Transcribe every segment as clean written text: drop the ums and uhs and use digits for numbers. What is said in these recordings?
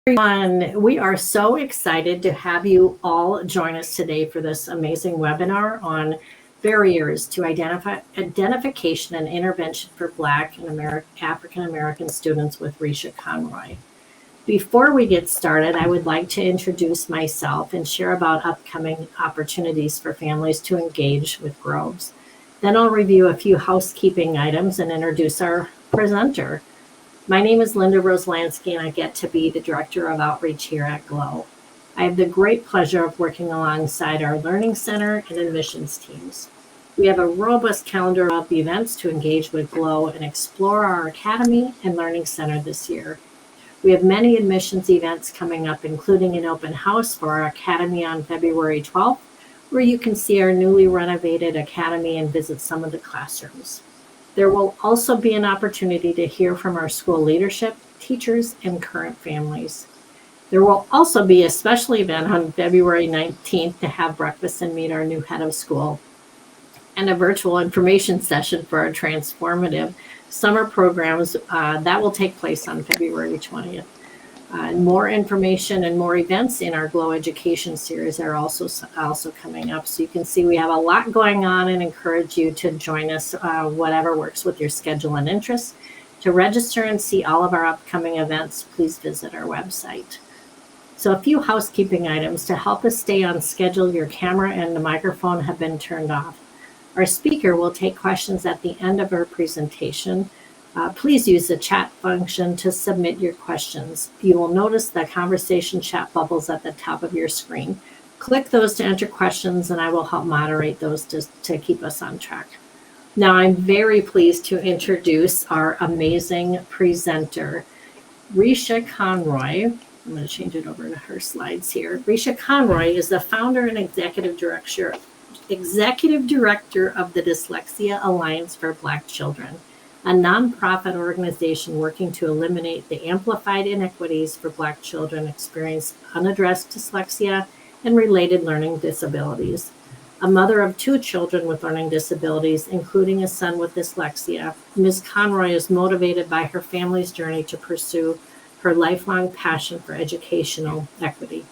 Everyone, we are so excited to have you all join us today for this amazing webinar on barriers to identification and intervention for Black and African American students with Resha Conroy. Before we get started, I would like to introduce myself and share about upcoming opportunities for families to engage with Groves. Then I'll review a few housekeeping items and introduce our presenter. My name is Linda Roslansky, and I get to be the Director of Outreach here at GLOW. I have the great pleasure of working alongside our Learning Center and admissions teams. We have a robust calendar of events to engage with GLOW and explore our Academy and Learning Center this year. We have many admissions events coming up, including an open house for our Academy on February 12th, where you can see our newly renovated Academy and visit some of the classrooms. There will also be an opportunity to hear from our school leadership, teachers, and current families. There will also be a special event on February 19th to have breakfast and meet our new head of school, and a virtual information session for our transformative summer programs that will take place on February 20th. More information and more events in our GLOW Education series are also coming up. So you can see we have a lot going on and encourage you to join us, whatever works with your schedule and interests. To register and see all of our upcoming events, please visit our website. So a few housekeeping items to help us stay on schedule. Your camera and the microphone have been turned off. Our speaker will take questions at the end of our presentation. Please use the chat function to submit your questions. You will notice the conversation chat bubbles at the top of your screen. Click those to enter questions, and I will help moderate those to keep us on track. Now, I'm very pleased to introduce our amazing presenter, Resha Conroy. I'm going to change it over to her slides here. Resha Conroy is the founder and executive director of the Dyslexia Alliance for Black Children, a nonprofit organization working to eliminate the amplified inequities for Black children experiencing unaddressed dyslexia and related learning disabilities. A mother of 2 children with learning disabilities, including a son with dyslexia, Ms. Conroy is motivated by her family's journey to pursue her lifelong passion for educational equity.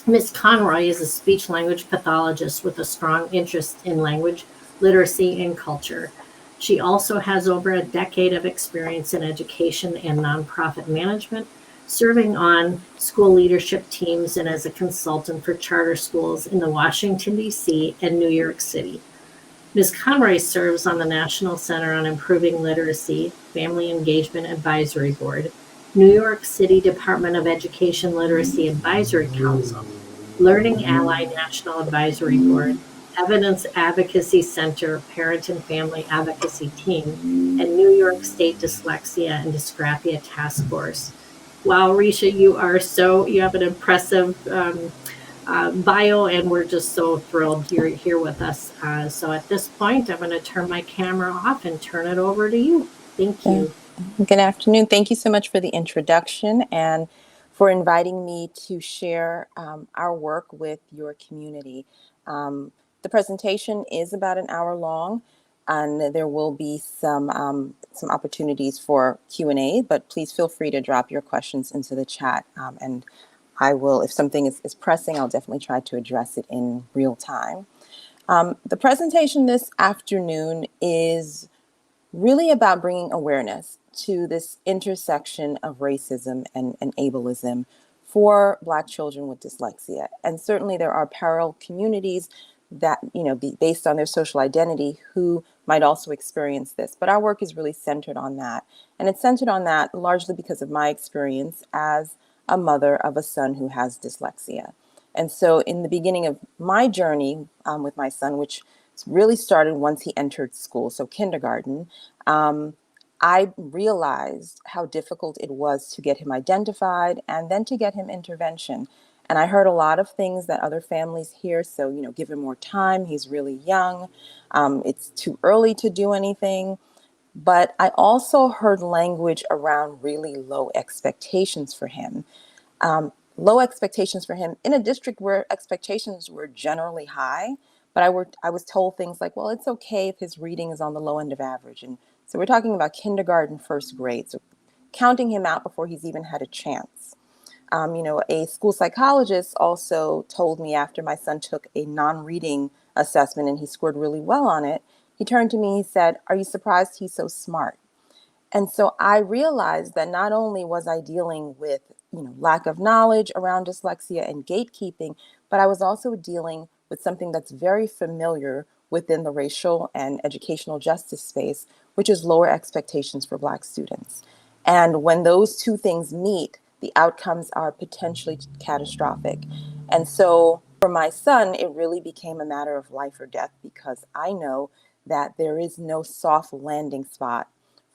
Ms. Conroy is a speech-language pathologist with a strong interest in language, literacy, and culture. She also has over a decade of experience in education and nonprofit management, serving on school leadership teams and as a consultant for charter schools in the Washington, D.C. and New York City. Ms. Conroy serves on the National Center on Improving Literacy Family Engagement Advisory Board, New York City Department of Education Literacy Advisory Council, Learning Ally National Advisory Board, Evidence Advocacy Center Parent and Family Advocacy Team, and New York State Dyslexia and Dysgraphia Task Force. Wow, Resha, you have an impressive bio, and we're just so thrilled you're here with us. So at this point, I'm going to turn my camera off and turn it over to you. Thank you. Good afternoon. Thank you so much for the introduction and for inviting me to share our work with your community. The presentation is about an hour long, and there will be some opportunities for Q&A, but please feel free to drop your questions into the chat, and I will, if something is pressing, I'll definitely try to address it in real time. The presentation this afternoon is really about bringing awareness to this intersection of racism and ableism for Black children with dyslexia. And certainly there are parallel communities that, based on their social identity, who might also experience this. But our work is really centered on that. And it's centered on that largely because of my experience as a mother of a son who has dyslexia. And so in the beginning of my journey with my son, which really started once he entered school, so kindergarten, I realized how difficult it was to get him identified and then to get him intervention. And I heard a lot of things that other families hear. So, give him more time. He's really young. It's too early to do anything. But I also heard language around really low expectations for him. Low expectations for him in a district where expectations were generally high. But I was told things like, well, it's okay if his reading is on the low end of average. And so we're talking about kindergarten, first grade. So counting him out before he's even had a chance. A school psychologist also told me after my son took a non-reading assessment and he scored really well on it, he turned to me, he said, "Are you surprised he's so smart?" And so I realized that not only was I dealing with, lack of knowledge around dyslexia and gatekeeping, but I was also dealing with something that's very familiar within the racial and educational justice space, which is lower expectations for Black students. And when those two things meet, the outcomes are potentially catastrophic. And so for my son, it really became a matter of life or death, because I know that there is no soft landing spot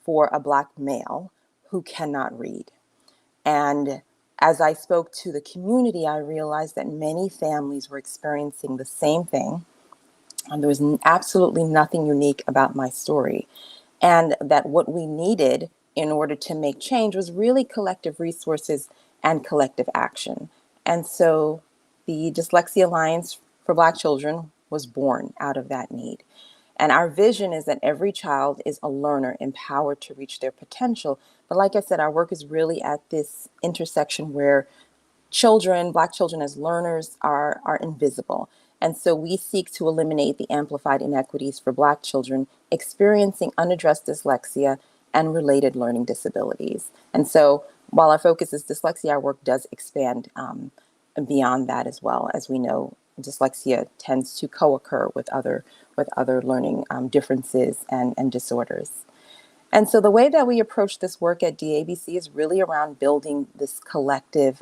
for a Black male who cannot read. And as I spoke to the community, I realized that many families were experiencing the same thing. And there was absolutely nothing unique about my story. And that what we needed in order to make change was really collective resources and collective action. And so the Dyslexia Alliance for Black Children was born out of that need. And our vision is that every child is a learner empowered to reach their potential. But like I said, our work is really at this intersection where children, Black children as learners, are invisible. And so we seek to eliminate the amplified inequities for Black children experiencing unaddressed dyslexia and related learning disabilities. And so while our focus is dyslexia, our work does expand beyond that as well. As we know, dyslexia tends to co-occur with other learning differences and disorders. And so the way that we approach this work at DABC is really around building this collective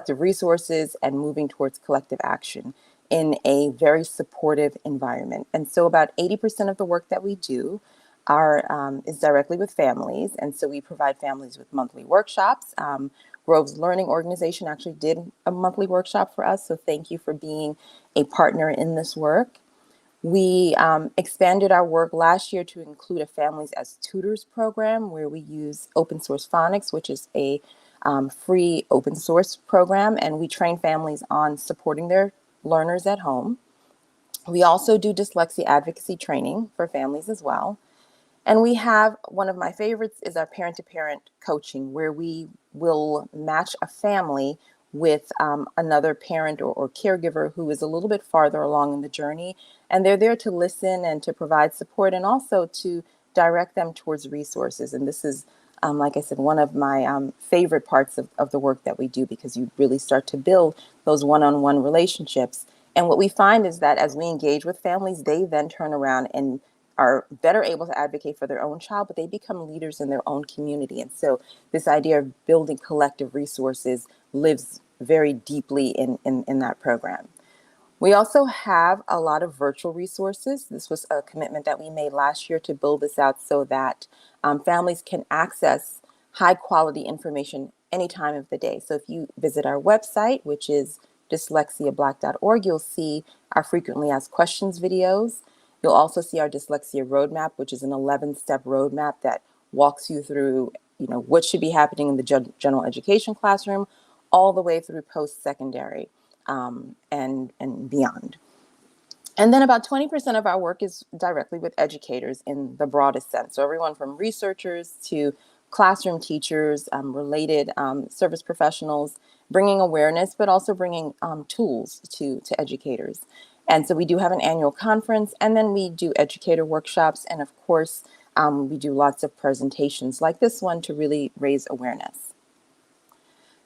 resources and moving towards collective action in a very supportive environment. And so about 80% of the work that we do is directly with families. And so we provide families with monthly workshops. Grove's Learning Organization actually did a monthly workshop for us. So thank you for being a partner in this work. We expanded our work last year to include a Families as Tutors program, where we use open source phonics, which is a free open source program, and we train families on supporting their learners at home. We also do dyslexia advocacy training for families as well. And we have, one of my favorites is our parent-to-parent coaching, where we will match a family with another parent or caregiver who is a little bit farther along in the journey. And they're there to listen and to provide support, and also to direct them towards resources. And this is, like I said, one of my favorite parts of the work that we do, because you really start to build those one-on-one relationships. And what we find is that as we engage with families, they then turn around and are better able to advocate for their own child, but they become leaders in their own community. And so this idea of building collective resources lives very deeply in that program. We also have a lot of virtual resources. This was a commitment that we made last year to build this out so that families can access high quality information any time of the day. So if you visit our website, which is dyslexiablack.org, you'll see our frequently asked questions videos. You'll also see our dyslexia roadmap, which is an 11-step roadmap that walks you through, what should be happening in the general education classroom, all the way through post-secondary and beyond. And then about 20% of our work is directly with educators in the broadest sense. So everyone from researchers to classroom teachers, related service professionals, bringing awareness, but also bringing tools to educators. And so we do have an annual conference, and then we do educator workshops. And of course, we do lots of presentations like this one to really raise awareness.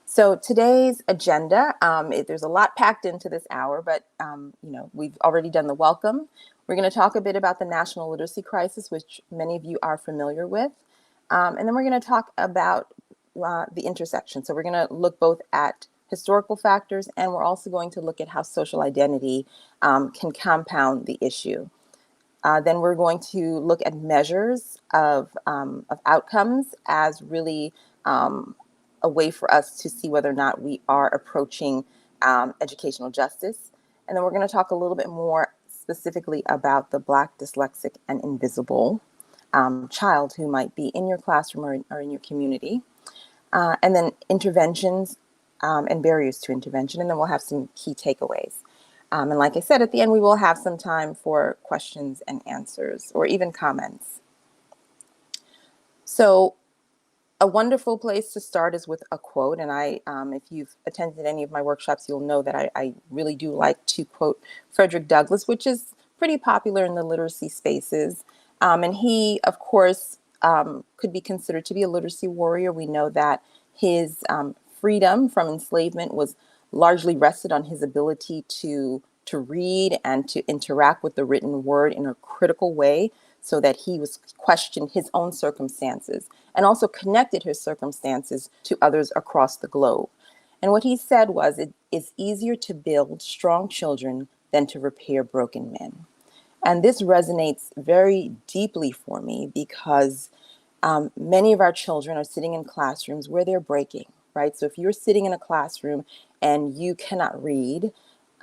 So today's agenda, there's a lot packed into this hour, but we've already done the welcome. We're going to talk a bit about the national literacy crisis, which many of you are familiar with. And then we're going to talk about the intersection. So we're going to look both at historical factors, and we're also going to look at how social identity can compound the issue. Then we're going to look at measures of outcomes as really a way for us to see whether or not we are approaching educational justice. And then we're going to talk a little bit more specifically about the Black dyslexic and invisible child who might be in your classroom or in your community. And then interventions and barriers to intervention. And then we'll have some key takeaways. And like I said, at the end, we will have some time for questions and answers or even comments. So a wonderful place to start is with a quote. And if you've attended any of my workshops, you'll know that I really do like to quote Frederick Douglass, which is pretty popular in the literacy spaces. And he, of course, could be considered to be a literacy warrior. We know that his freedom from enslavement was largely rested on his ability to read and to interact with the written word in a critical way, so that he was questioned his own circumstances and also connected his circumstances to others across the globe. And what he said was, it is easier to build strong children than to repair broken men. And this resonates very deeply for me because many of our children are sitting in classrooms where they're breaking, right? So if you're sitting in a classroom and you cannot read,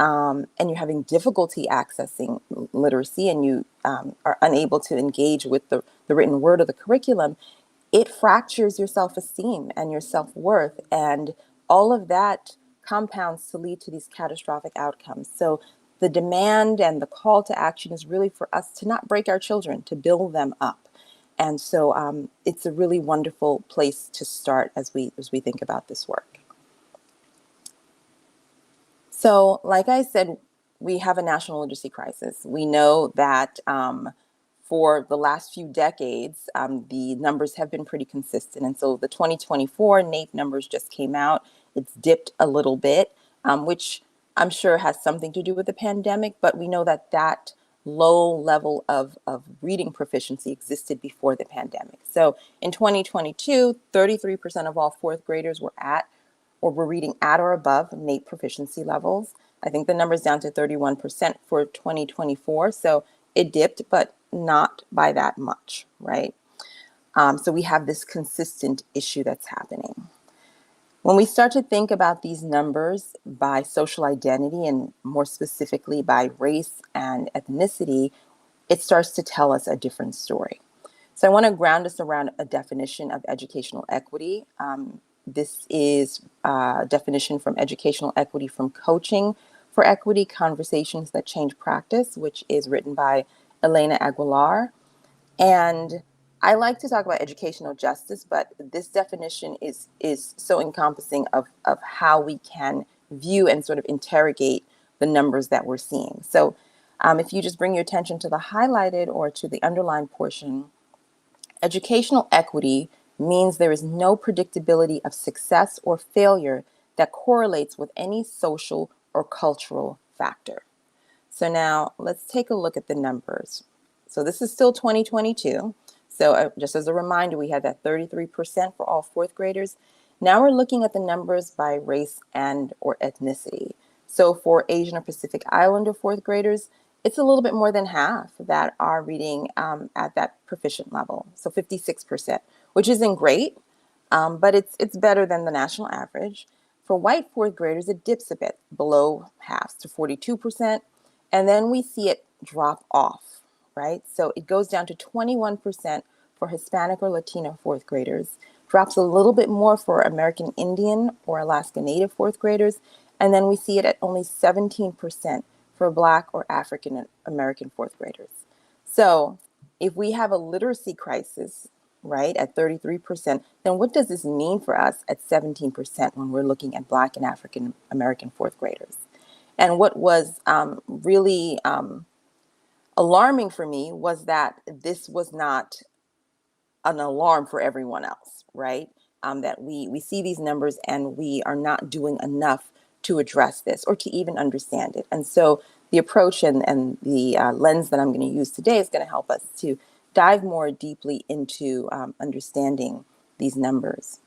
and you're having difficulty accessing literacy, and you are unable to engage with the written word of the curriculum, it fractures your self-esteem and your self-worth. And all of that compounds to lead to these catastrophic outcomes. So the demand and the call to action is really for us to not break our children, to build them up. And so it's a really wonderful place to start as we think about this work. So, like I said, we have a national literacy crisis. We know that for the last few decades, the numbers have been pretty consistent. And so the 2024 NAEP numbers just came out. It's dipped a little bit, which I'm sure has something to do with the pandemic, but we know that that low level of reading proficiency existed before the pandemic. So in 2022, 33% of all fourth graders were reading at or above NAEP proficiency levels. I think the number's down to 31% for 2024. So it dipped, but not by that much, right? So we have this consistent issue that's happening. When we start to think about these numbers by social identity, and more specifically by race and ethnicity, it starts to tell us a different story. So I want to ground us around a definition of educational equity. This is a definition from Educational Equity from Coaching for Equity, Conversations That Change Practice, which is written by Elena Aguilar. And I like to talk about educational justice, but this definition is so encompassing of how we can view and sort of interrogate the numbers that we're seeing. So if you just bring your attention to the highlighted or to the underlined portion, educational equity means there is no predictability of success or failure that correlates with any social or cultural factor. So now let's take a look at the numbers. So this is still 2022. So just as a reminder, we had that 33% for all fourth graders. Now we're looking at the numbers by race and or ethnicity. So for Asian or Pacific Islander fourth graders, it's a little bit more than half that are reading at that proficient level. So 56%, which isn't great, but it's better than the national average. For white fourth graders, it dips a bit below half to 42%. And then we see it drop off, right? So it goes down to 21% for Hispanic or Latino fourth graders, drops a little bit more for American Indian or Alaska Native fourth graders, and then we see it at only 17% for Black or African American fourth graders. So if we have a literacy crisis, right, at 33%, then what does this mean for us at 17% when we're looking at Black and African American fourth graders? And what was really alarming for me was that this was not an alarm for everyone else, right? That we see these numbers and we are not doing enough to address this or to even understand it. And so the approach and the lens that I'm going to use today is going to help us to dive more deeply into understanding these numbers.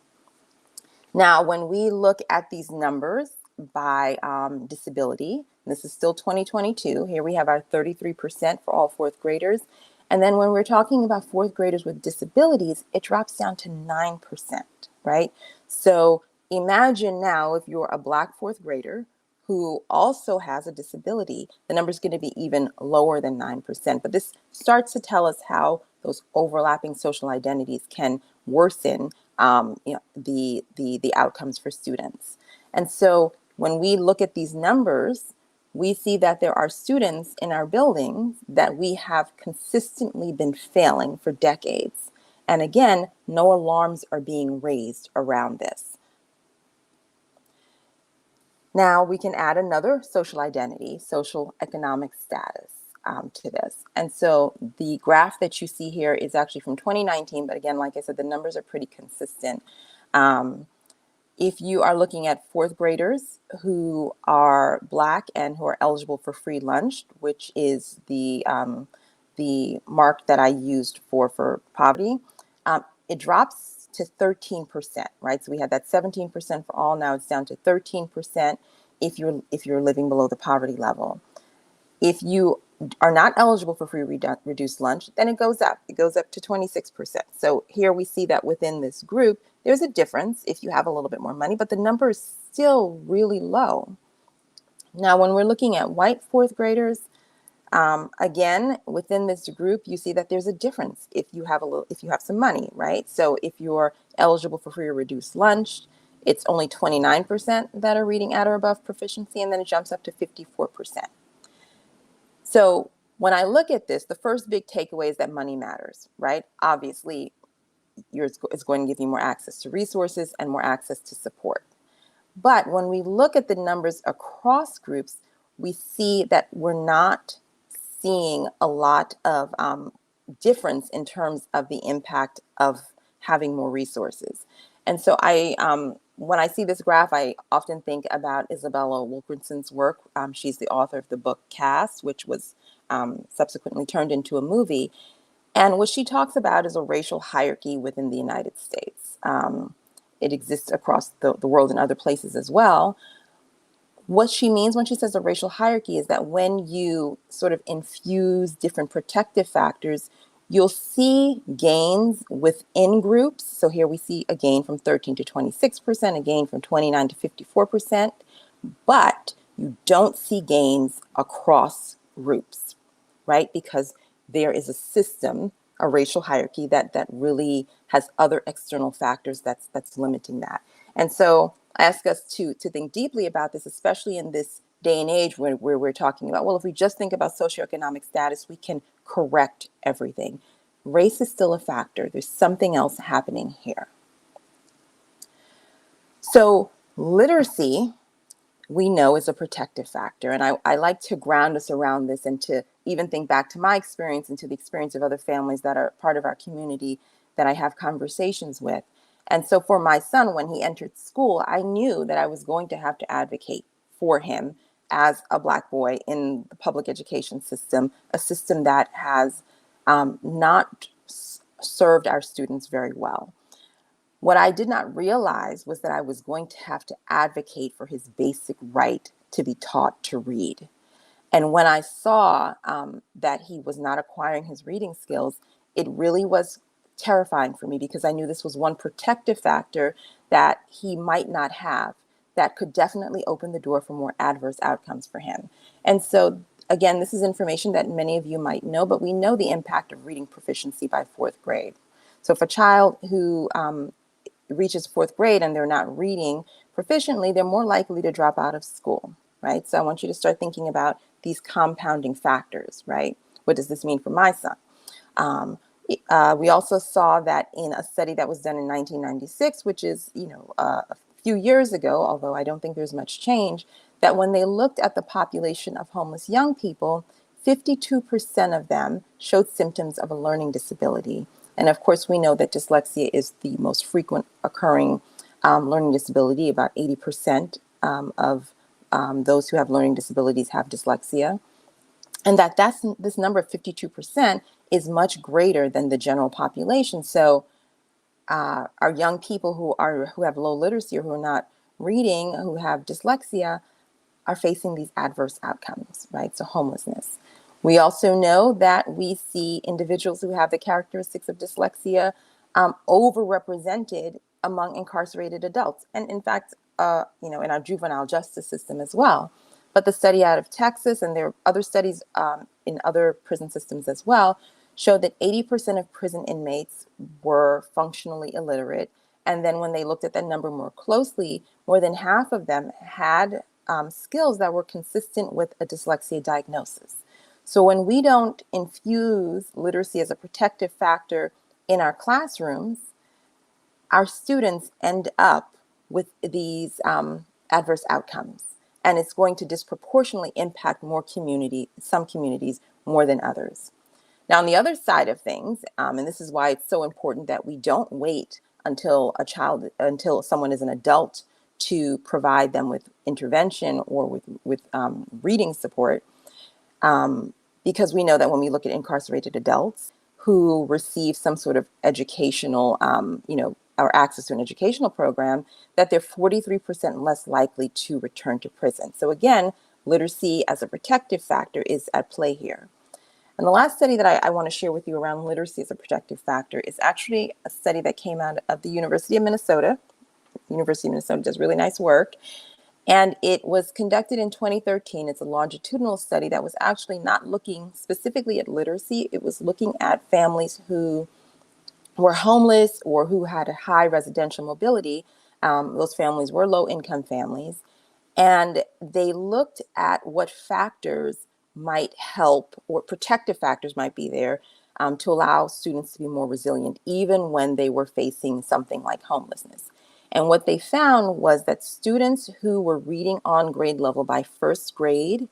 Now, when we look at these numbers by disability, this is still 2022. Here we have our 33% for all fourth graders. And then when we're talking about fourth graders with disabilities, it drops down to 9%, right? So imagine now if you're a Black fourth grader who also has a disability, the number is going to be even lower than 9%. But this starts to tell us how those overlapping social identities can worsen the outcomes for students. And so when we look at these numbers, we see that there are students in our buildings that we have consistently been failing for decades. And again, no alarms are being raised around this. Now we can add another social identity, social economic status, to this. And so the graph that you see here is actually from 2019, but again, like I said, the numbers are pretty consistent. If you are looking at fourth graders who are Black and who are eligible for free lunch, which is the mark that I used for poverty, it drops to 13%, right? So we had that 17% for all. Now it's down to 13% if you're living below the poverty level. If you are not eligible for free reduced lunch, then it goes up. It goes up to 26%. So here we see that within this group, there's a difference if you have a little bit more money, but the number is still really low. Now, when we're looking at white fourth graders, again, within this group, you see that there's a difference if you have some money, right? So if you're eligible for free or reduced lunch, it's only 29% that are reading at or above proficiency, and then it jumps up to 54%. So when I look at this, the first big takeaway is that money matters, right? Obviously, it's going to give you more access to resources and more access to support. But when we look at the numbers across groups, we see that we're not seeing a lot of difference in terms of the impact of having more resources. And so when I see this graph, I often think about Isabella Wilkinson's work. She's the author of the book Caste, which was subsequently turned into a movie. And what she talks about is a racial hierarchy within the United States. It exists across the world and other places as well. What she means when she says a racial hierarchy is that when you sort of infuse different protective factors, you'll see gains within groups. So here we see a gain from 13 to 26%, a gain from 29 to 54%, but you don't see gains across groups, right? Because there is a system, a racial hierarchy that really has other external factors that's limiting that. And so I ask us to think deeply about this, especially in this day and age where we're talking about, well, if we just think about socioeconomic status, we can correct everything. Race is still a factor. There's something else happening here. So literacy, we know, is a protective factor. And I like to ground us around this and to even think back to my experience and to the experience of other families that are part of our community that I have conversations with. And so for my son, when he entered school, I knew that I was going to have to advocate for him as a Black boy in the public education system, a system that has not served our students very well. What I did not realize was that I was going to have to advocate for his basic right to be taught to read. And when I saw that he was not acquiring his reading skills, it really was terrifying for me because I knew this was one protective factor that he might not have that could definitely open the door for more adverse outcomes for him. And so, again, this is information that many of you might know, but we know the impact of reading proficiency by fourth grade. So if a child who reaches fourth grade and they're not reading proficiently, they're more likely to drop out of school, right? So I want you to start thinking about these compounding factors, right? What does this mean for my son? We also saw that in a study that was done in 1996, which is, a few years ago, although I don't think there's much change, that when they looked at the population of homeless young people, 52% of them showed symptoms of a learning disability. And of course, we know that dyslexia is the most frequent occurring learning disability. About 80% of those who have learning disabilities have dyslexia. And this number of 52% is much greater than the general population. So our young people who have low literacy or who are not reading, who have dyslexia, are facing these adverse outcomes, right? So homelessness. We also know that we see individuals who have the characteristics of dyslexia overrepresented among incarcerated adults. And in fact, in our juvenile justice system as well. But the study out of Texas, and there are other studies in other prison systems as well, showed that 80% of prison inmates were functionally illiterate. And then when they looked at that number more closely, more than half of them had skills that were consistent with a dyslexia diagnosis. So when we don't infuse literacy as a protective factor in our classrooms, our students end up with these adverse outcomes. And it's going to disproportionately impact some communities more than others. Now, on the other side of things, and this is why it's so important that we don't wait until someone is an adult to provide them with intervention or with reading support, because we know that when we look at incarcerated adults who receive some sort of educational, or access to an educational program, that they're 43% less likely to return to prison. So again, literacy as a protective factor is at play here. And the last study that I want to share with you around literacy as a protective factor is actually a study that came out of the University of Minnesota. The University of Minnesota does really nice work. And it was conducted in 2013. It's a longitudinal study that was actually not looking specifically at literacy. It was looking at families who were homeless or who had a high residential mobility. Those families were low-income families. And they looked at what factors might help, or protective factors might be there to allow students to be more resilient, even when they were facing something like homelessness. And what they found was that students who were reading on grade level by first grade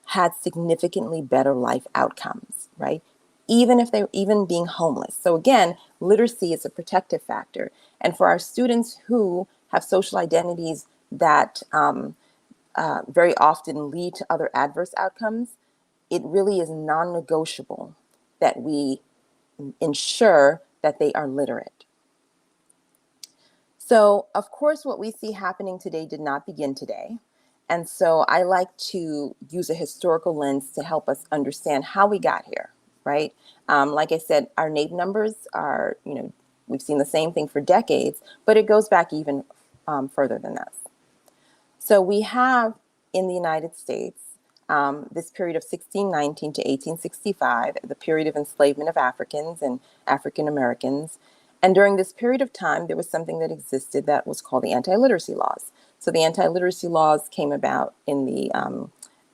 had significantly better life outcomes, right? Even being homeless. So again, literacy is a protective factor. And for our students who have social identities that very often lead to other adverse outcomes, it really is non-negotiable that we ensure that they are literate. So, of course, what we see happening today did not begin today. And so I like to use a historical lens to help us understand how we got here, right? Like I said, our NAEP numbers are, we've seen the same thing for decades, but it goes back even further than that. So we have in the United States this period of 1619 to 1865, the period of enslavement of Africans and African Americans. And during this period of time, there was something that existed that was called the anti-literacy laws. So the anti-literacy laws came about in the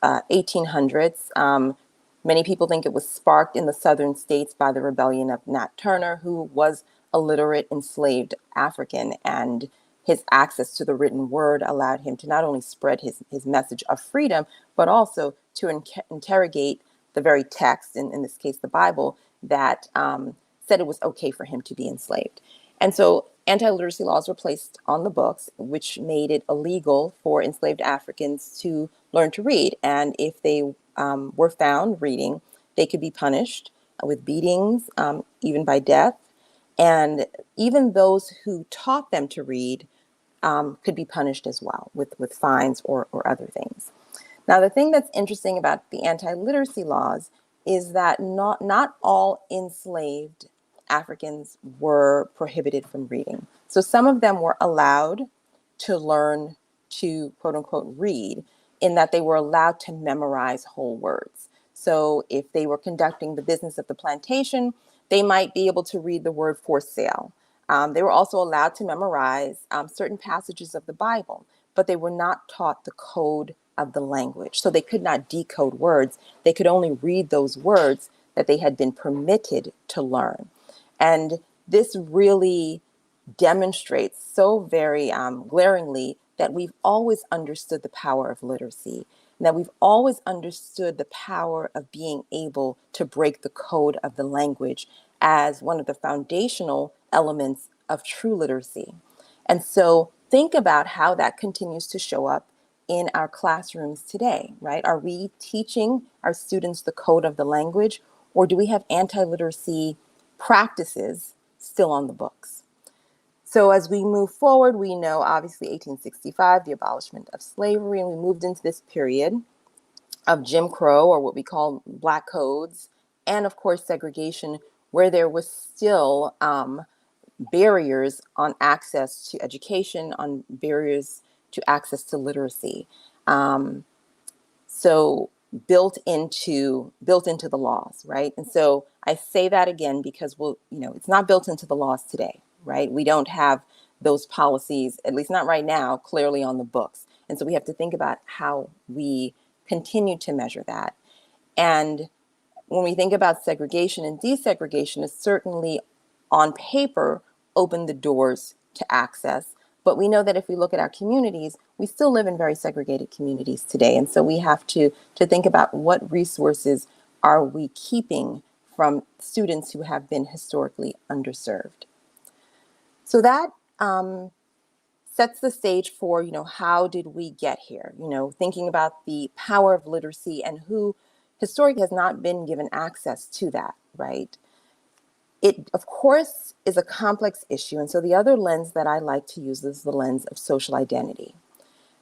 1800s. Many people think it was sparked in the southern states by the rebellion of Nat Turner, who was a literate enslaved African, and his access to the written word allowed him to not only spread his message of freedom, but also to interrogate the very text, in this case, the Bible, that said it was okay for him to be enslaved. And so anti-literacy laws were placed on the books, which made it illegal for enslaved Africans to learn to read. And if they were found reading, they could be punished with beatings, even by death. And even those who taught them to read could be punished as well with fines or other things. Now, the thing that's interesting about the anti-literacy laws is that not all enslaved Africans were prohibited from reading. So some of them were allowed to learn to, quote unquote, read, in that they were allowed to memorize whole words. So if they were conducting the business of the plantation, they might be able to read the word for sale. They were also allowed to memorize certain passages of the Bible, but they were not taught the code of the language. So they could not decode words. They could only read those words that they had been permitted to learn. And this really demonstrates so very glaringly that we've always understood the power of literacy, and that we've always understood the power of being able to break the code of the language as one of the foundational elements of true literacy. And so think about how that continues to show up in our classrooms today, right? Are we teaching our students the code of the language, or do we have anti-literacy practices still on the books? So as we move forward, we know obviously 1865, the abolishment of slavery, and we moved into this period of Jim Crow, or what we call Black codes, and of course segregation, where there was still barriers on access to education, on barriers to access to literacy. So built into the laws, right? And so I say that again because it's not built into the laws today, right? We don't have those policies, at least not right now, clearly on the books. And so we have to think about how we continue to measure that. And when we think about segregation and desegregation, it's certainly on paper open the doors to access. But we know that if we look at our communities, we still live in very segregated communities today. And so we have to think about what resources are we keeping from students who have been historically underserved. So that sets the stage for, how did we get here? Thinking about the power of literacy and who historically has not been given access to that, right? It, of course, is a complex issue. And so the other lens that I like to use is the lens of social identity.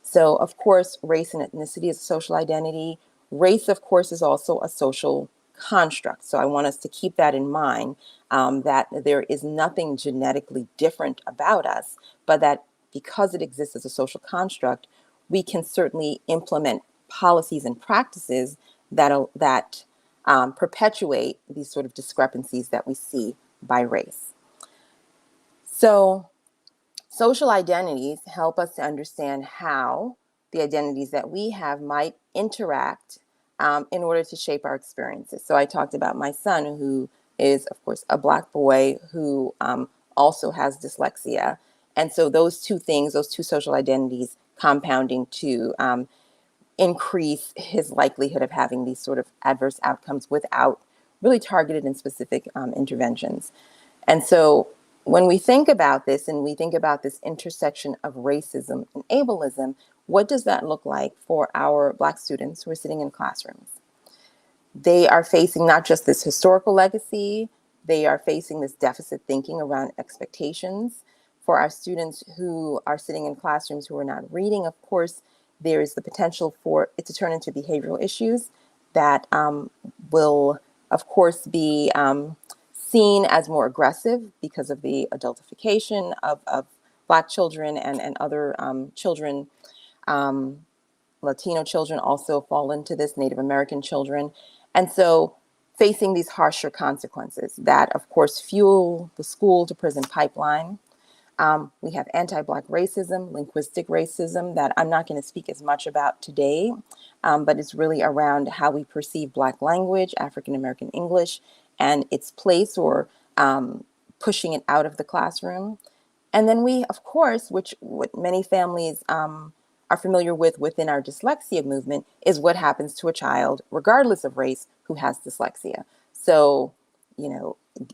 So, of course, race and ethnicity is a social identity. Race, of course, is also a social construct. So I want us to keep that in mind, that there is nothing genetically different about us, but that because it exists as a social construct, we can certainly implement policies and practices that perpetuate these sort of discrepancies that we see by race. So social identities help us to understand how the identities that we have might interact in order to shape our experiences. So I talked about my son, who is, of course, a Black boy who also has dyslexia. And so those two things, those two social identities compounding to increase his likelihood of having these sort of adverse outcomes without really targeted and specific interventions. And so when we think about this and we think about this intersection of racism and ableism, what does that look like for our Black students who are sitting in classrooms? They are facing not just this historical legacy, they are facing this deficit thinking around expectations. For our students who are sitting in classrooms who are not reading, of course, there is the potential for it to turn into behavioral issues that will, of course, be seen as more aggressive because of the adultification of Black children and other children. Latino children also fall into this, Native American children. And so facing these harsher consequences that, of course, fuel the school to prison pipeline. We have anti-Black racism, linguistic racism that I'm not going to speak as much about today, but it's really around how we perceive Black language, African American English, and its place or pushing it out of the classroom. And then we, of course, which what many families are familiar with within our dyslexia movement, is what happens to a child, regardless of race, who has dyslexia. So,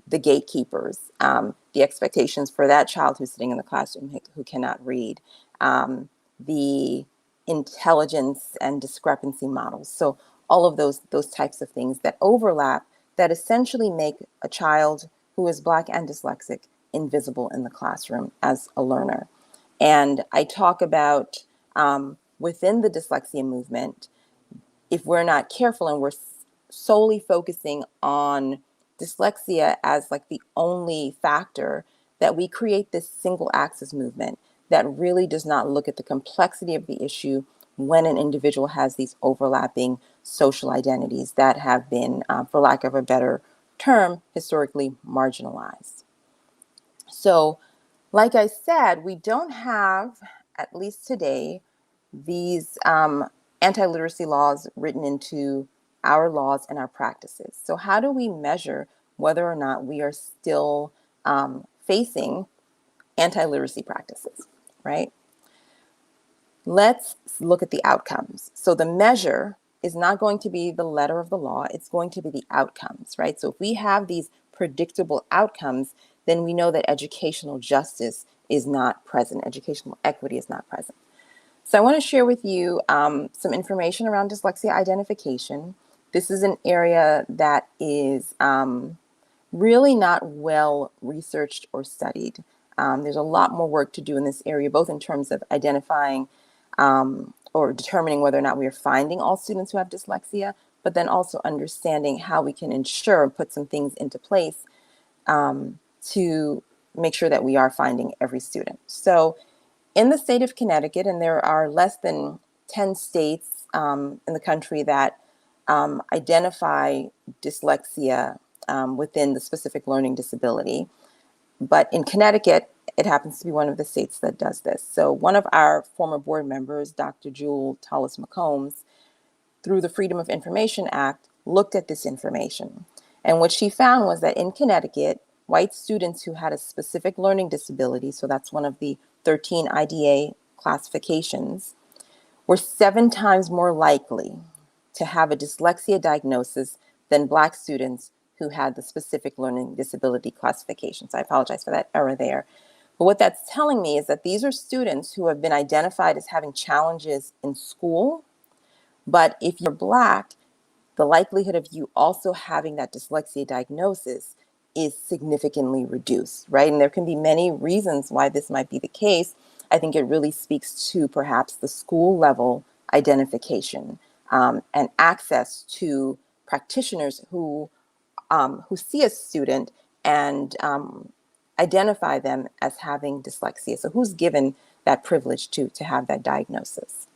the gatekeepers, the expectations for that child who's sitting in the classroom who cannot read, the intelligence and discrepancy models. So all of those types of things that overlap that essentially make a child who is Black and dyslexic invisible in the classroom as a learner. And I talk about within the dyslexia movement, if we're not careful and we're solely focusing on dyslexia as like the only factor, that we create this single axis movement that really does not look at the complexity of the issue when an individual has these overlapping social identities that have been, for lack of a better term, historically marginalized. So, like I said, we don't have, at least today, these anti-literacy laws written into our laws and our practices. So how do we measure whether or not we are still facing anti-literacy practices, right? Let's look at the outcomes. So the measure is not going to be the letter of the law, it's going to be the outcomes, right? So if we have these predictable outcomes, then we know that educational justice is not present, educational equity is not present. So I want to share with you some information around dyslexia identification. This is an area that is really not well researched or studied. There's a lot more work to do in this area, both in terms of identifying or determining whether or not we are finding all students who have dyslexia, but then also understanding how we can ensure and put some things into place to make sure that we are finding every student. So in the state of Connecticut, and there are less than 10 states in the country that identify dyslexia within the specific learning disability. But in Connecticut, it happens to be one of the states that does this. So one of our former board members, Dr. Jewel Tullis McCombs, through the Freedom of Information Act, looked at this information. And what she found was that in Connecticut, white students who had a specific learning disability, so that's one of the 13 IDA classifications, were 7 times more likely to have a dyslexia diagnosis than Black students who had the specific learning disability classifications. I apologize for that error there. But what that's telling me is that these are students who have been identified as having challenges in school. But if you're Black, the likelihood of you also having that dyslexia diagnosis is significantly reduced, right? And there can be many reasons why this might be the case. I think it really speaks to perhaps the school level identification and access to practitioners who see a student and identify them as having dyslexia. So who's given that privilege to have that diagnosis?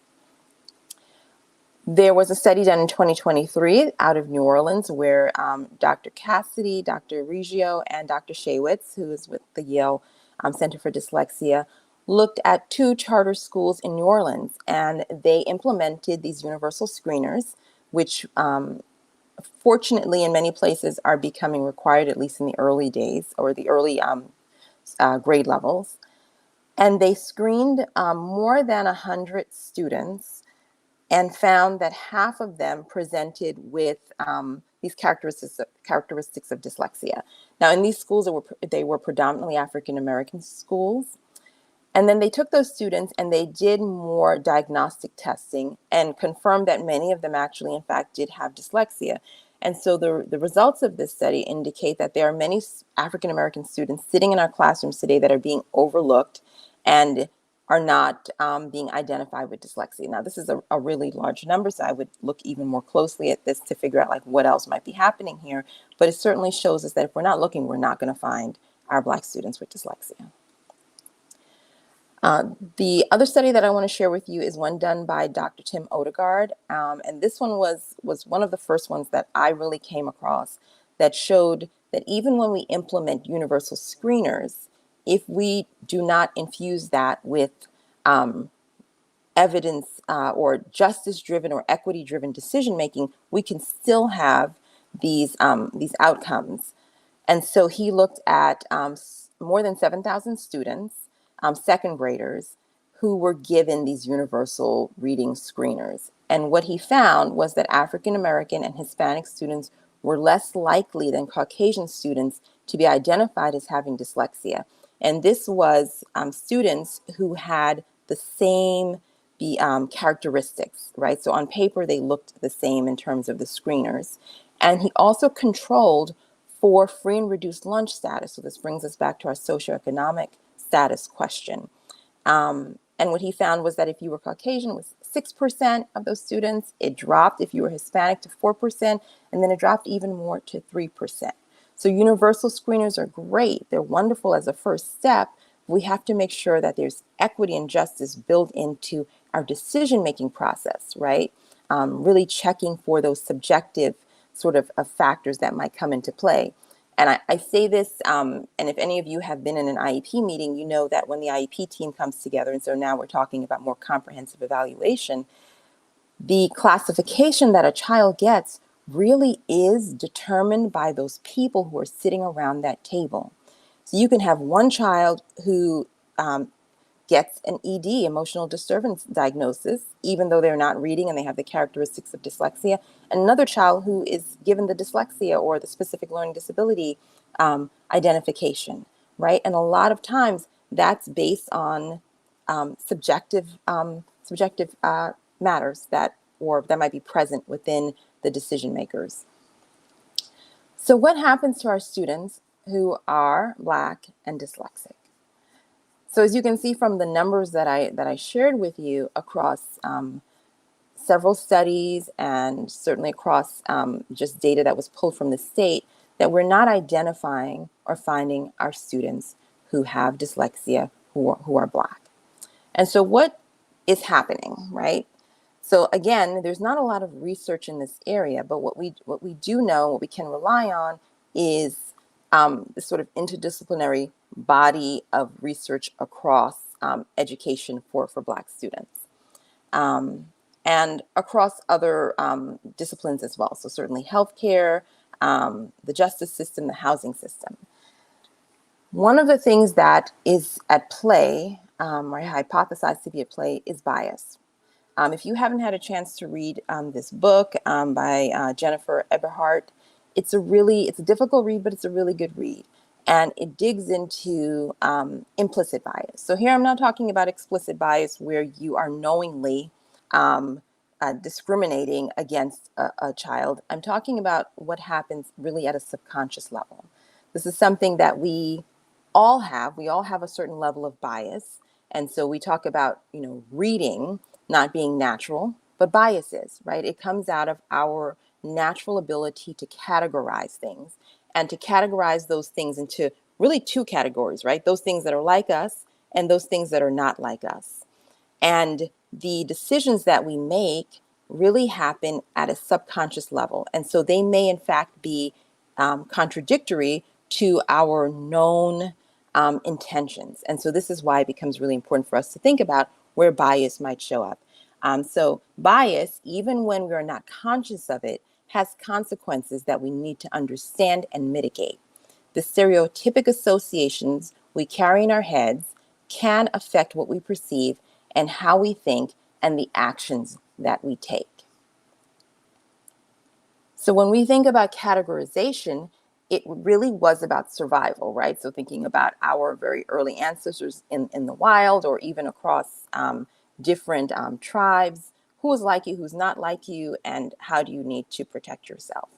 There was a study done in 2023 out of New Orleans where Dr. Cassidy, Dr. Reggio, and Dr. Shaywitz, who is with the Yale Center for Dyslexia, looked at 2 charter schools in New Orleans, and they implemented these universal screeners, which fortunately in many places are becoming required, at least in the early days or the early grade levels. And they screened more than 100 students and found that half of them presented with these characteristics of dyslexia. Now, in these schools, they were predominantly African American schools. And then they took those students and they did more diagnostic testing and confirmed that many of them actually, in fact, did have dyslexia. And so the results of this study indicate that there are many African American students sitting in our classrooms today that are being overlooked and are not being identified with dyslexia. Now, this is a really large number, so I would look even more closely at this to figure out like what else might be happening here. But it certainly shows us that if we're not looking, we're not going to find our Black students with dyslexia. The other study that I want to share with you is one done by Dr. Tim Odegaard. And this one was one of the first ones that I really came across that showed that even when we implement universal screeners, if we do not infuse that with evidence or justice-driven or equity-driven decision-making, we can still have these outcomes. And so he looked at more than 7,000 students, second graders, who were given these universal reading screeners. And what he found was that African American and Hispanic students were less likely than Caucasian students to be identified as having dyslexia. And this was students who had the same characteristics, right? So on paper, they looked the same in terms of the screeners. And he also controlled for free and reduced lunch status. So this brings us back to our socio-economic status question. And what he found was that if you were Caucasian, it was 6% of those students. It dropped if you were Hispanic to 4%, and then it dropped even more to 3%. So universal screeners are great. They're wonderful as a first step. We have to make sure that there's equity and justice built into our decision-making process, right? Really checking for those subjective sort of factors that might come into play. And I say this, and if any of you have been in an IEP meeting, you know that when the IEP team comes together, and so now we're talking about more comprehensive evaluation, the classification that a child gets really is determined by those people who are sitting around that table. So you can have one child who gets an ED, emotional disturbance diagnosis, even though they're not reading and they have the characteristics of dyslexia, and another child who is given the dyslexia or the specific learning disability identification, right? And a lot of times that's based on subjective matters that might be present within the decision makers. So what happens to our students who are Black and dyslexic? So as you can see from the numbers that I shared with you across several studies and certainly across just data that was pulled from the state, that we're not identifying or finding our students who have dyslexia who are Black. And so what is happening, right? So again, there's not a lot of research in this area, but what we do know, what we can rely on is this sort of interdisciplinary body of research across education for Black students and across other disciplines as well. So certainly healthcare, the justice system, the housing system. One of the things that is at play, or hypothesized to be at play, is bias. If you haven't had a chance to read this book by Jennifer Eberhardt, it's a difficult read, but it's a really good read. And it digs into implicit bias. So here I'm not talking about explicit bias where you are knowingly discriminating against a child. I'm talking about what happens really at a subconscious level. This is something that we all have. We all have a certain level of bias. And so we talk about, reading not being natural, but bias is, right? It comes out of our natural ability to categorize things and to categorize those things into really two categories, right? Those things that are like us and those things that are not like us. And the decisions that we make really happen at a subconscious level. And so they may, in fact, be contradictory to our known intentions. And so this is why it becomes really important for us to think about where bias might show up. So bias, even when we're not conscious of it, has consequences that we need to understand and mitigate. The stereotypic associations we carry in our heads can affect what we perceive and how we think and the actions that we take. So when we think about categorization, it really was about survival, right? So thinking about our very early ancestors in the wild or even across different tribes, who is like you, who's not like you, and how do you need to protect yourself?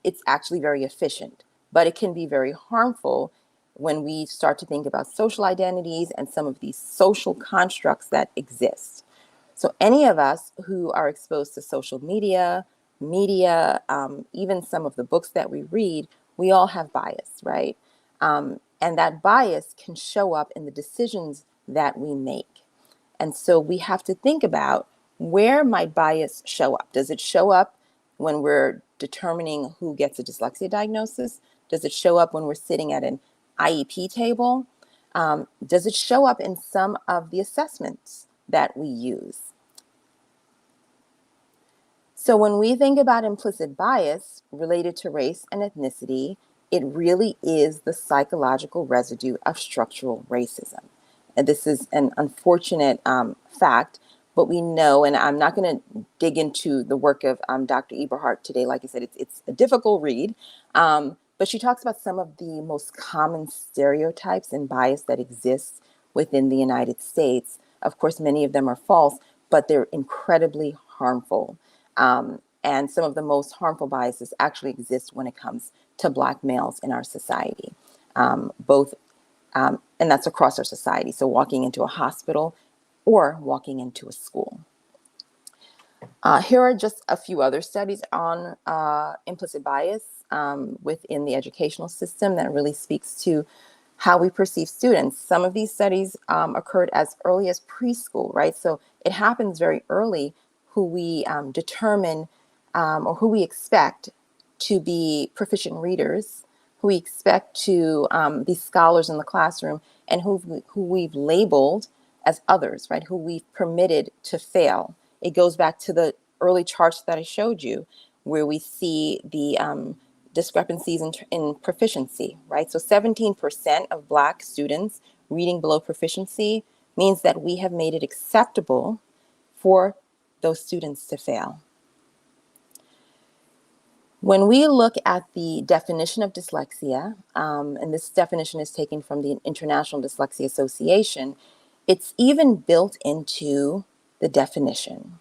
It's actually very efficient, but it can be very harmful when we start to think about social identities and some of these social constructs that exist. So any of us who are exposed to social media, even some of the books that we read, we all have bias, right? And that bias can show up in the decisions that we make. And so we have to think about, where might bias show up? Does it show up when we're determining who gets a dyslexia diagnosis? Does it show up when we're sitting at an IEP table? Does it show up in some of the assessments that we use? So when we think about implicit bias related to race and ethnicity, it really is the psychological residue of structural racism. And this is an unfortunate fact, but we know, and I'm not going to dig into the work of Dr. Eberhardt today. Like I said, it's a difficult read, but she talks about some of the most common stereotypes and bias that exists within the United States. Of course, many of them are false, but they're incredibly harmful. And some of the most harmful biases actually exist when it comes to Black males in our society, and that's across our society. So walking into a hospital or walking into a school. Here are just a few other studies on implicit bias within the educational system that really speaks to how we perceive students. Some of these studies occurred as early as preschool, right? So it happens very early who we determine or who we expect to be proficient readers, who we expect to be scholars in the classroom, and who we've labeled as others, right? Who we've permitted to fail. It goes back to the early charts that I showed you, where we see the discrepancies in proficiency, right? So 17% of Black students reading below proficiency means that we have made it acceptable for those students to fail. When we look at the definition of dyslexia, and this definition is taken from the International Dyslexia Association, it's even built into the definition.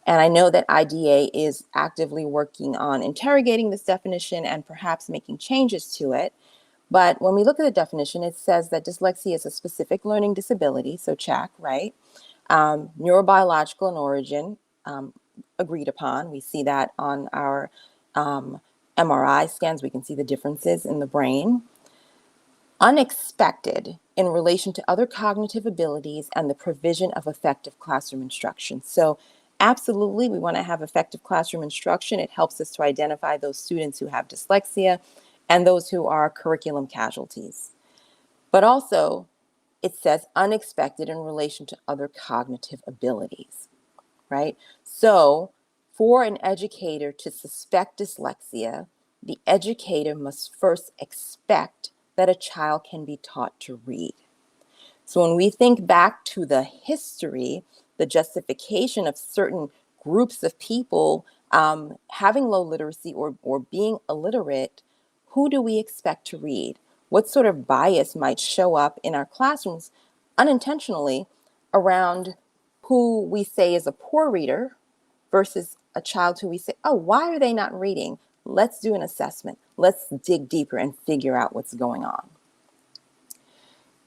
And I know that IDA is actively working on interrogating this definition and perhaps making changes to it. But when we look at the definition, it says that dyslexia is a specific learning disability, so CHAC, right? Neurobiological in origin, agreed upon. We see that on our MRI scans. We can see the differences in the brain. Unexpected in relation to other cognitive abilities and the provision of effective classroom instruction. So absolutely, we want to have effective classroom instruction. It helps us to identify those students who have dyslexia and those who are curriculum casualties. But also, it says unexpected in relation to other cognitive abilities, right? So for an educator to suspect dyslexia, the educator must first expect that a child can be taught to read. So when we think back to the history, the justification of certain groups of people having low literacy or being illiterate, who do we expect to read? What sort of bias might show up in our classrooms unintentionally around who we say is a poor reader versus a child who we say, oh, why are they not reading? Let's do an assessment. Let's dig deeper and figure out what's going on.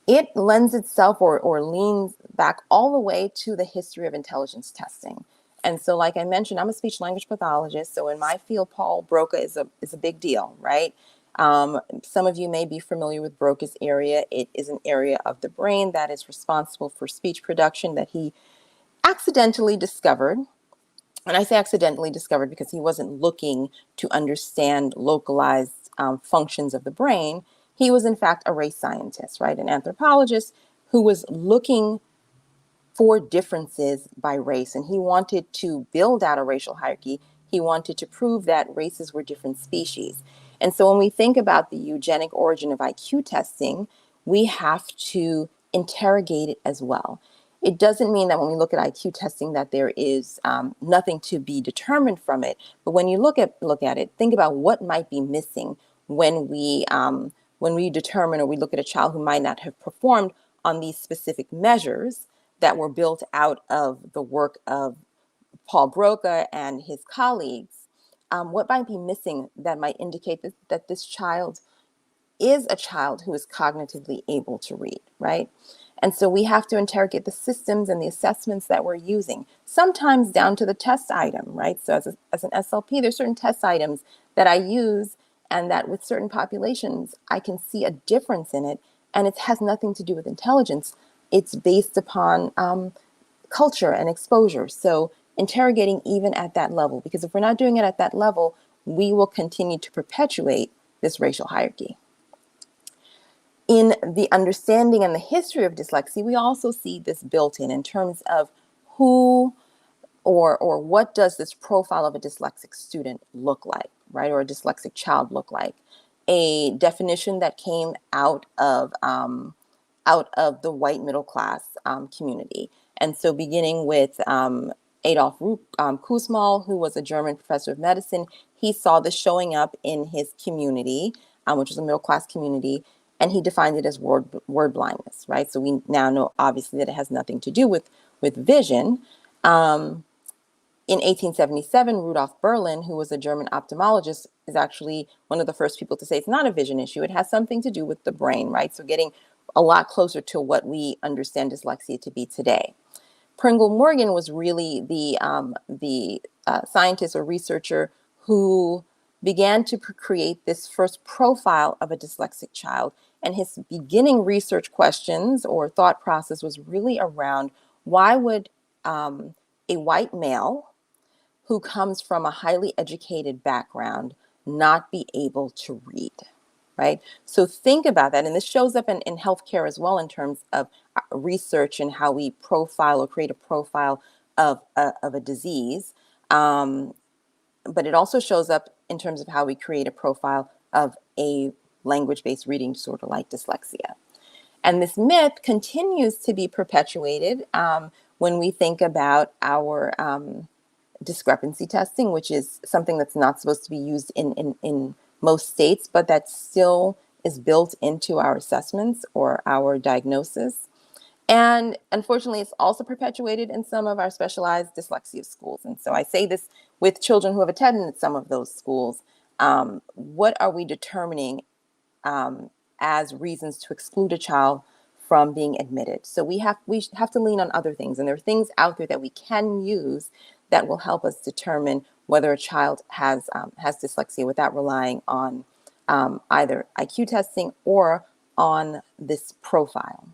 It lends itself or leans back all the way to the history of intelligence testing. And so, like I mentioned, I'm a speech language pathologist. So in my field, Paul Broca is a big deal, right? Some of you may be familiar with Broca's area. It is an area of the brain that is responsible for speech production that he accidentally discovered. And I say accidentally discovered because he wasn't looking to understand localized functions of the brain. He was, in fact, a race scientist, right? An anthropologist who was looking for differences by race. And he wanted to build out a racial hierarchy. He wanted to prove that races were different species. And so when we think about the eugenic origin of IQ testing, we have to interrogate it as well. It doesn't mean that when we look at IQ testing that there is nothing to be determined from it. But when you look at it, think about what might be missing when we determine or we look at a child who might not have performed on these specific measures that were built out of the work of Paul Broca and his colleagues. What might be missing that might indicate that this child is a child who is cognitively able to read, right? And so we have to interrogate the systems and the assessments that we're using, sometimes down to the test item, right? So as an SLP, there's certain test items that I use and that with certain populations, I can see a difference in it. And it has nothing to do with intelligence. It's based upon culture and exposure. So interrogating even at that level, because if we're not doing it at that level, we will continue to perpetuate this racial hierarchy. In the understanding and the history of dyslexia, we also see this built in terms of who or what does this profile of a dyslexic student look like, right? Or a dyslexic child look like? A definition that came out of the white middle class community. And so beginning with Adolf Kussmaul, who was a German professor of medicine, he saw this showing up in his community, which was a middle class community, and he defined it as word blindness, right? So we now know obviously that it has nothing to do with vision. In 1877, Rudolf Berlin, who was a German ophthalmologist, is actually one of the first people to say it's not a vision issue. It has something to do with the brain, right? So getting a lot closer to what we understand dyslexia to be today. Pringle Morgan was really the scientist or researcher who began to create this first profile of a dyslexic child. And his beginning research questions or thought process was really around why would a white male who comes from a highly educated background not be able to read, right? So think about that. And this shows up in healthcare as well in terms of research and how we profile or create a profile of a disease. But it also shows up in terms of how we create a profile of a language-based reading disorder like dyslexia. And this myth continues to be perpetuated when we think about our discrepancy testing, which is something that's not supposed to be used in most states, but that still is built into our assessments or our diagnosis. And unfortunately, it's also perpetuated in some of our specialized dyslexia schools. And so I say this with children who have attended some of those schools. What are we determining as reasons to exclude a child from being admitted? So we have to lean on other things. And there are things out there that we can use that will help us determine whether a child has dyslexia without relying on either IQ testing or on this profile.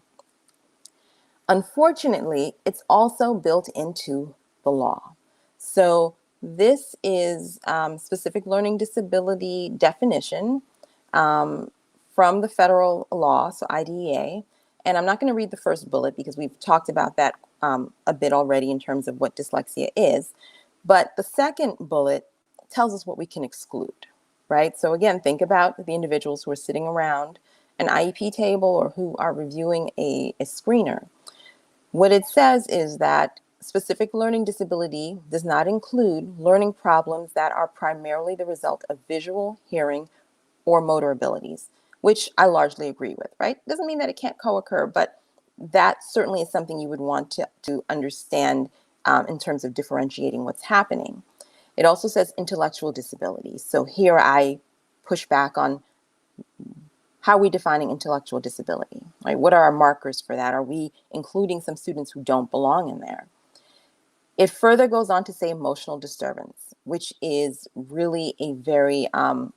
Unfortunately, it's also built into the law. So this is specific learning disability definition from the federal law, so IDEA. And I'm not going to read the first bullet because we've talked about that a bit already in terms of what dyslexia is. But the second bullet tells us what we can exclude, right? So again, think about the individuals who are sitting around an IEP table or who are reviewing a screener. What it says is that specific learning disability does not include learning problems that are primarily the result of visual, hearing, or motor abilities, which I largely agree with, right? Doesn't mean that it can't co-occur, but that certainly is something you would want to understand in terms of differentiating what's happening. It also says intellectual disability. So here I push back on how are we defining intellectual disability, right? What are our markers for that? Are we including some students who don't belong in there? It further goes on to say emotional disturbance, which is really a very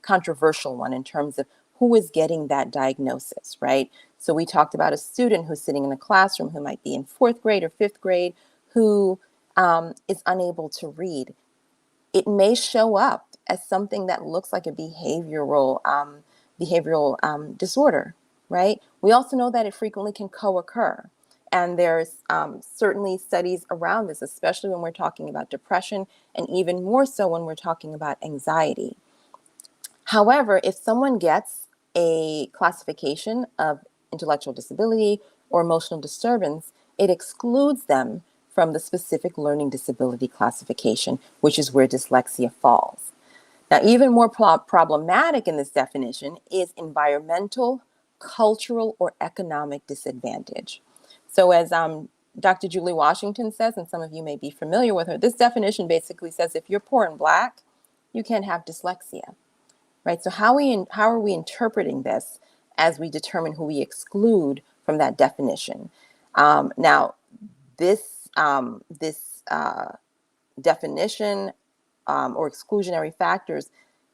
controversial one in terms of who is getting that diagnosis, right? So we talked about a student who's sitting in a classroom who might be in 4th grade or 5th grade who is unable to read. It may show up as something that looks like a behavioral disorder, right? We also know that it frequently can co-occur. And there's certainly studies around this, especially when we're talking about depression, and even more so when we're talking about anxiety. However, if someone gets a classification of intellectual disability or emotional disturbance, it excludes them from the specific learning disability classification, which is where dyslexia falls. Now, even more problematic in this definition is environmental, cultural, or economic disadvantage. So as Dr. Julie Washington says, and some of you may be familiar with her, this definition basically says if you're poor and Black, you can't have dyslexia, right? So how are we interpreting this as we determine who we exclude from that definition? Now, this definition or exclusionary factors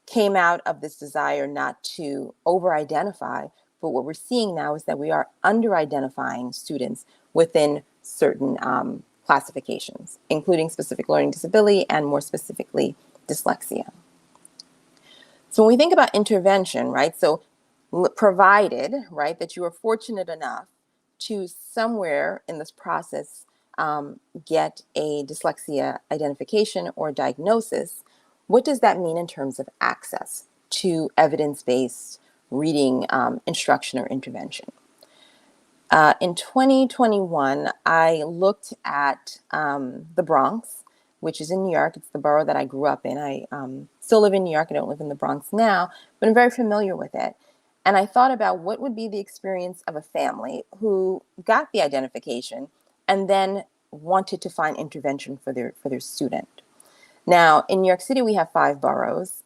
came out of this desire not to over-identify, but what we're seeing now is that we are under-identifying students within certain classifications, including specific learning disability and more specifically dyslexia. So when we think about intervention, right, so provided, right, that you are fortunate enough to somewhere in this process get a dyslexia identification or diagnosis, what does that mean in terms of access to evidence-based reading instruction or intervention? In 2021, I looked at the Bronx, which is in New York. It's the borough that I grew up in. I still live in New York. I don't live in the Bronx now, but I'm very familiar with it. And I thought about what would be the experience of a family who got the identification and then wanted to find intervention for their student. Now, in New York City, we have 5 boroughs.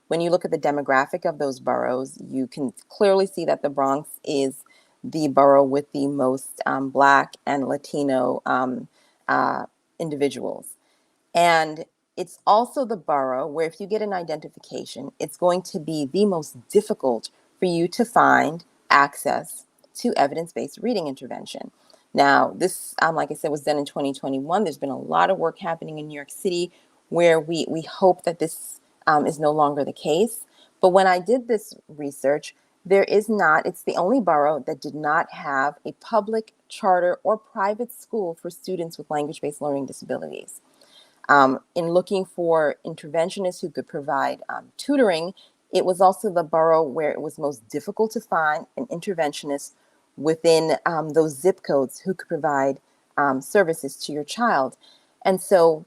When you look at the demographic of those boroughs, you can clearly see that the Bronx is the borough with the most Black and Latino individuals. And it's also the borough where if you get an identification, it's going to be the most difficult for you to find access to evidence-based reading intervention. Now, this, like I said, was done in 2021. There's been a lot of work happening in New York City where we hope that this is no longer the case. But when I did this research, it's the only borough that did not have a public, charter, or private school for students with language-based learning disabilities. In looking for interventionists who could provide tutoring, it was also the borough where it was most difficult to find an interventionist within those zip codes who could provide services to your child. And so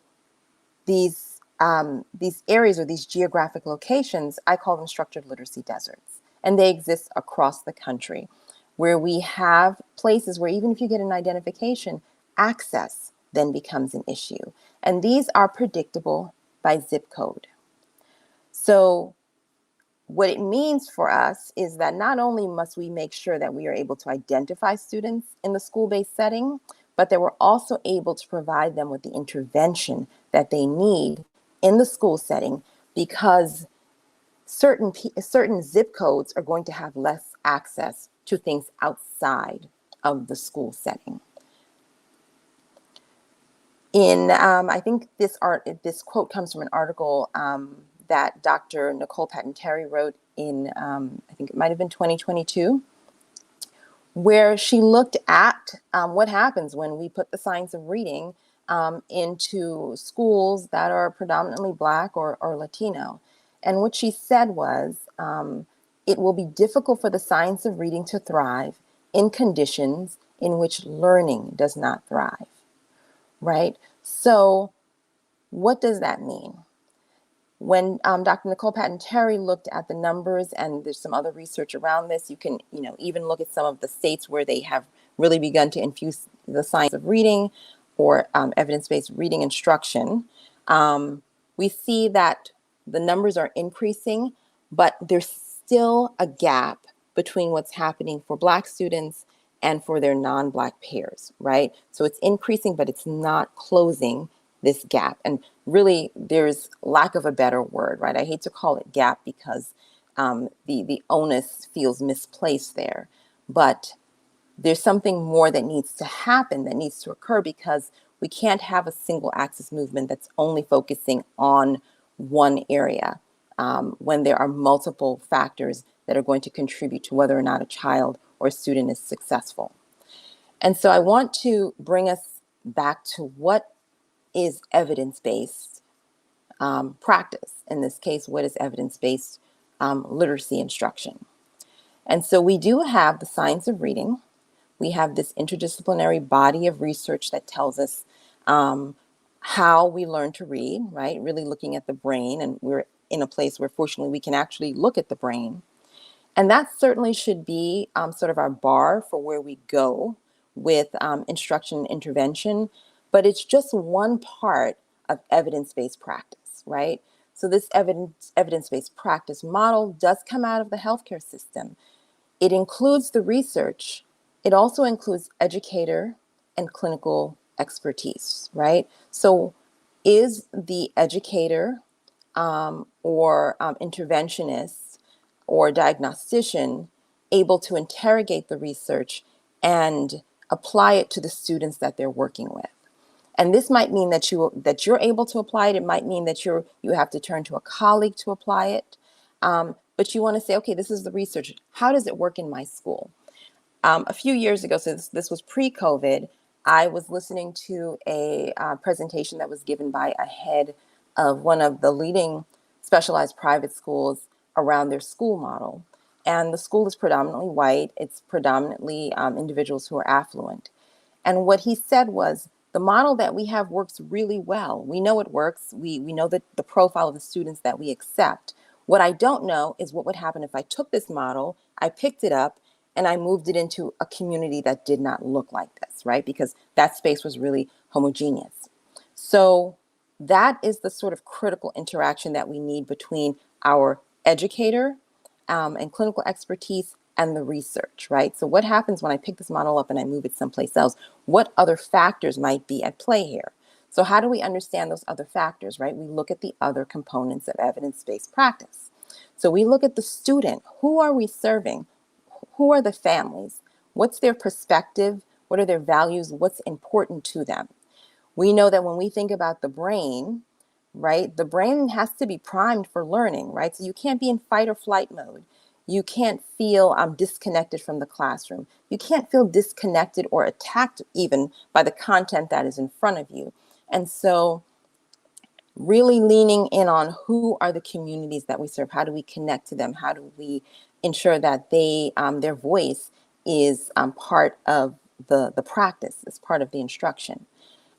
these areas or these geographic locations, I call them structured literacy deserts. And they exist across the country where we have places where even if you get an identification, access then becomes an issue. And these are predictable by zip code. So what it means for us is that not only must we make sure that we are able to identify students in the school-based setting, but that we're also able to provide them with the intervention that they need in the school setting, because certain zip codes are going to have less access to things outside of the school setting. I think this quote comes from an article that Dr. Nicole Patton-Terry wrote in, I think it might have been 2022, where she looked at what happens when we put the science of reading into schools that are predominantly Black or Latino. And what she said was, it will be difficult for the science of reading to thrive in conditions in which learning does not thrive, right? So what does that mean? When Dr. Nicole Patton-Terry looked at the numbers, and there's some other research around this, you can even look at some of the states where they have really begun to infuse the science of reading or evidence-based reading instruction. We see that the numbers are increasing, but there's still a gap between what's happening for Black students and for their non-Black peers, right? So it's increasing, but it's not closing this gap. And really, there's lack of a better word, right? I hate to call it gap because the onus feels misplaced there. But there's something more that needs to happen, that needs to occur, because we can't have a single axis movement that's only focusing on one area when there are multiple factors that are going to contribute to whether or not a child or a student is successful. And so I want to bring us back to what is evidence-based practice. In this case, what is evidence-based literacy instruction? And so we do have the science of reading. We have this interdisciplinary body of research that tells us how we learn to read, right? Really looking at the brain, and we're in a place where fortunately we can actually look at the brain. And that certainly should be sort of our bar for where we go with instruction and intervention, but it's just one part of evidence-based practice, right? So this evidence-based practice model does come out of the healthcare system. It includes the research. It also includes educator and clinical expertise, right? So is the educator or interventionist or diagnostician able to interrogate the research and apply it to the students that they're working with? And this might mean that you're able to apply it. It might mean that you have to turn to a colleague to apply it. But you want to say, okay, this is the research. How does it work in my school? A few years ago, so this was pre-COVID, I was listening to a presentation that was given by a head of one of the leading specialized private schools around their school model. And the school is predominantly white. It's predominantly individuals who are affluent. And what he said was, the model that we have works really well. We know it works. We know that the profile of the students that we accept. What I don't know is what would happen if I took this model, I picked it up, and I moved it into a community that did not look like this, right? Because that space was really homogeneous. So that is the sort of critical interaction that we need between our educator and clinical expertise and the research, right? So what happens when I pick this model up and I move it someplace else? What other factors might be at play here? So how do we understand those other factors, right? We look at the other components of evidence-based practice. So we look at the student. Who are we serving? Who are the families? What's their perspective? What are their values? What's important to them? We know that when we think about the brain, right, the brain has to be primed for learning, right? So you can't be in fight or flight mode. You can't feel disconnected from the classroom. You can't feel disconnected or attacked even by the content that is in front of you. And so really leaning in on who are the communities that we serve. How do we connect to them? How do we ensure that their voice is part of the practice, is part of the instruction?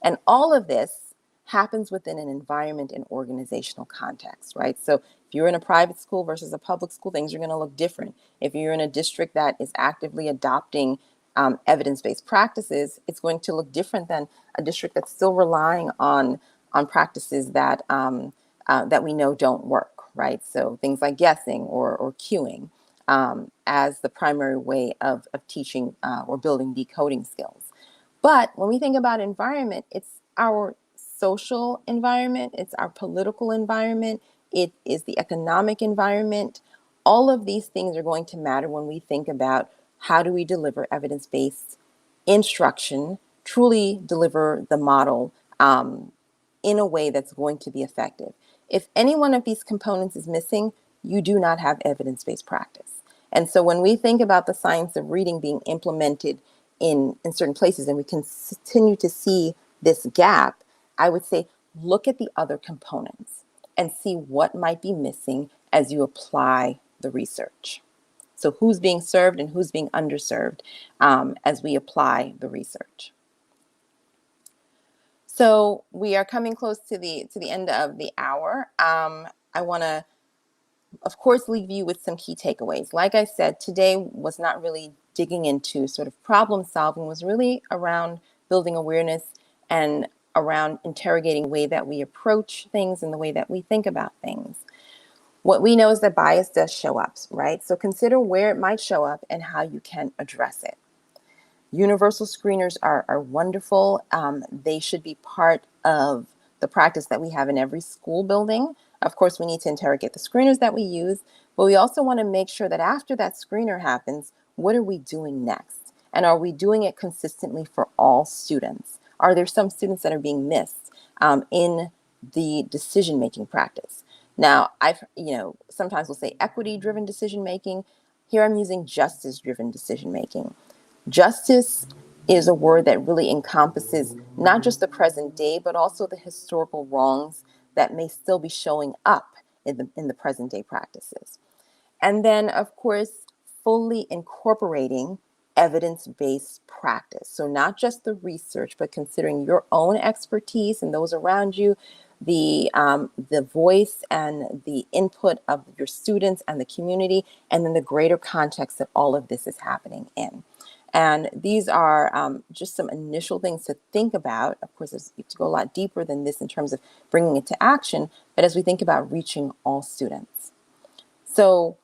And all of this happens within an environment and organizational context, right? So if you're in a private school versus a public school, things are going to look different. If you're in a district that is actively adopting evidence-based practices, it's going to look different than a district that's still relying on practices that that we know don't work, right? So things like guessing or cueing as the primary way of teaching or building decoding skills. But when we think about environment, it's our social environment, it's our political environment, it is the economic environment. All of these things are going to matter when we think about how do we deliver evidence-based instruction, truly deliver the model in a way that's going to be effective. If any one of these components is missing, you do not have evidence-based practice. And so when we think about the science of reading being implemented in certain places, and we continue to see this gap, I would say look at the other components and see what might be missing as you apply the research. So who's being served and who's being underserved as we apply the research. So we are coming close to the end of the hour. I want to, of course, leave you with some key takeaways. Like I said, today was not really digging into sort of problem solving, was really around building awareness and around interrogating the way that we approach things and the way that we think about things. What we know is that bias does show up, right? So consider where it might show up and how you can address it. Universal screeners are wonderful. They should be part of the practice that we have in every school building. Of course, we need to interrogate the screeners that we use, but we also want to make sure that after that screener happens, what are we doing next? And are we doing it consistently for all students? Are there some students that are being missed in the decision-making practice? Now, sometimes we'll say equity-driven decision-making. Here I'm using justice-driven decision-making. Justice is a word that really encompasses not just the present day, but also the historical wrongs that may still be showing up in the present day practices. And then, of course, fully incorporating evidence-based practice. So not just the research, but considering your own expertise and those around you, the voice and the input of your students and the community, and then the greater context that all of this is happening in. And these are just some initial things to think about. Of course, you have to go a lot deeper than this in terms of bringing it to action, but as we think about reaching all students. So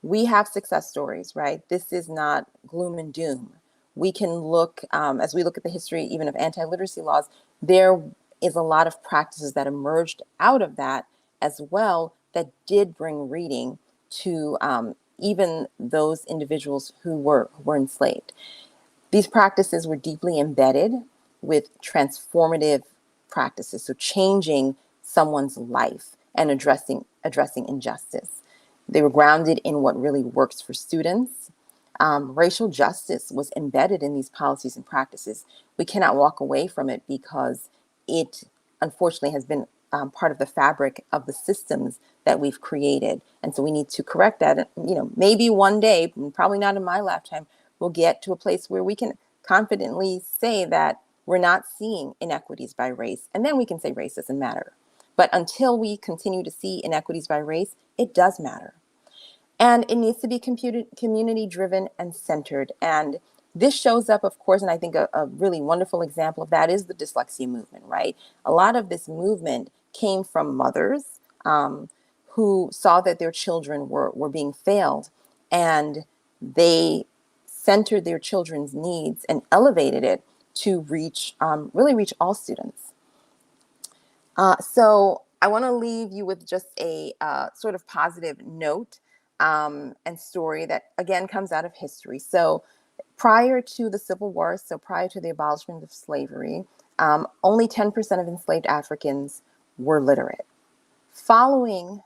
we have success stories, right? This is not gloom and doom. We can look, as we look at the history even of anti-literacy laws, there is a lot of practices that emerged out of that as well that did bring reading to even those individuals who were enslaved. These practices were deeply embedded with transformative practices, so changing someone's life and addressing injustice. They were grounded in what really works for students. Racial justice was embedded in these policies and practices. We cannot walk away from it because it, unfortunately, has been part of the fabric of the systems that we've created. And so we need to correct that. Maybe one day, probably not in my lifetime, we'll get to a place where we can confidently say that we're not seeing inequities by race. And then we can say race doesn't matter. But until we continue to see inequities by race, it does matter. And it needs to be community-driven and centered. And this shows up, of course, and I think a really wonderful example of that is the dyslexia movement, right? A lot of this movement came from mothers who saw that their children were being failed, and they centered their children's needs and elevated it to really reach all students. So I want to leave you with just a sort of positive note and story that, again, comes out of history. So prior to the Civil War, so prior to the abolishment of slavery, only 10% of enslaved Africans were literate. Following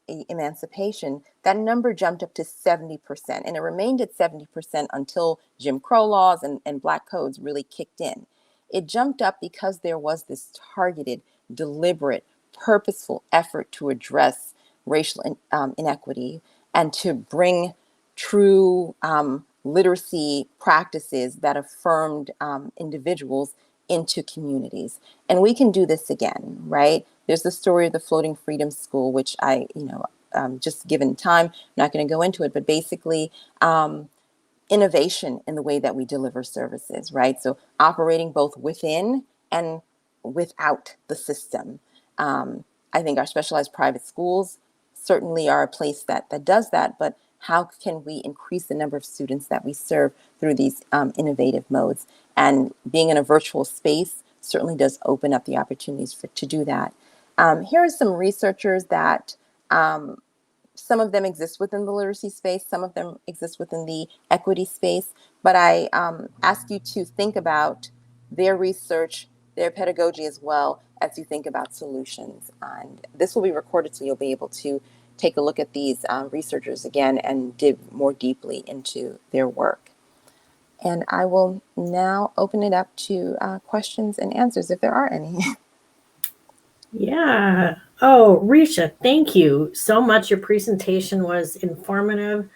emancipation, that number jumped up to 70%, and it remained at 70% until Jim Crow laws and Black codes really kicked in. It jumped up because there was this targeted, deliberate, purposeful effort to address racial inequity and to bring true literacy practices that affirmed individuals into communities. And we can do this again, right? There's the story of the Floating Freedom School, which I, just given time, I'm not going to go into it, but basically innovation in the way that we deliver services, right? So operating both within and without the system. I think our specialized private schools certainly are a place that does that, but how can we increase the number of students that we serve through these innovative modes? And being in a virtual space certainly does open up the opportunities to do that. Here are some researchers that some of them exist within the literacy space, some of them exist within the equity space, but I ask you to think about their research, their pedagogy as well as you think about solutions. And this will be recorded so you'll be able to take a look at these researchers again and dig more deeply into their work. And I will now open it up to questions and answers if there are any. Yeah. Oh, Resha, thank you so much. Your presentation was informative.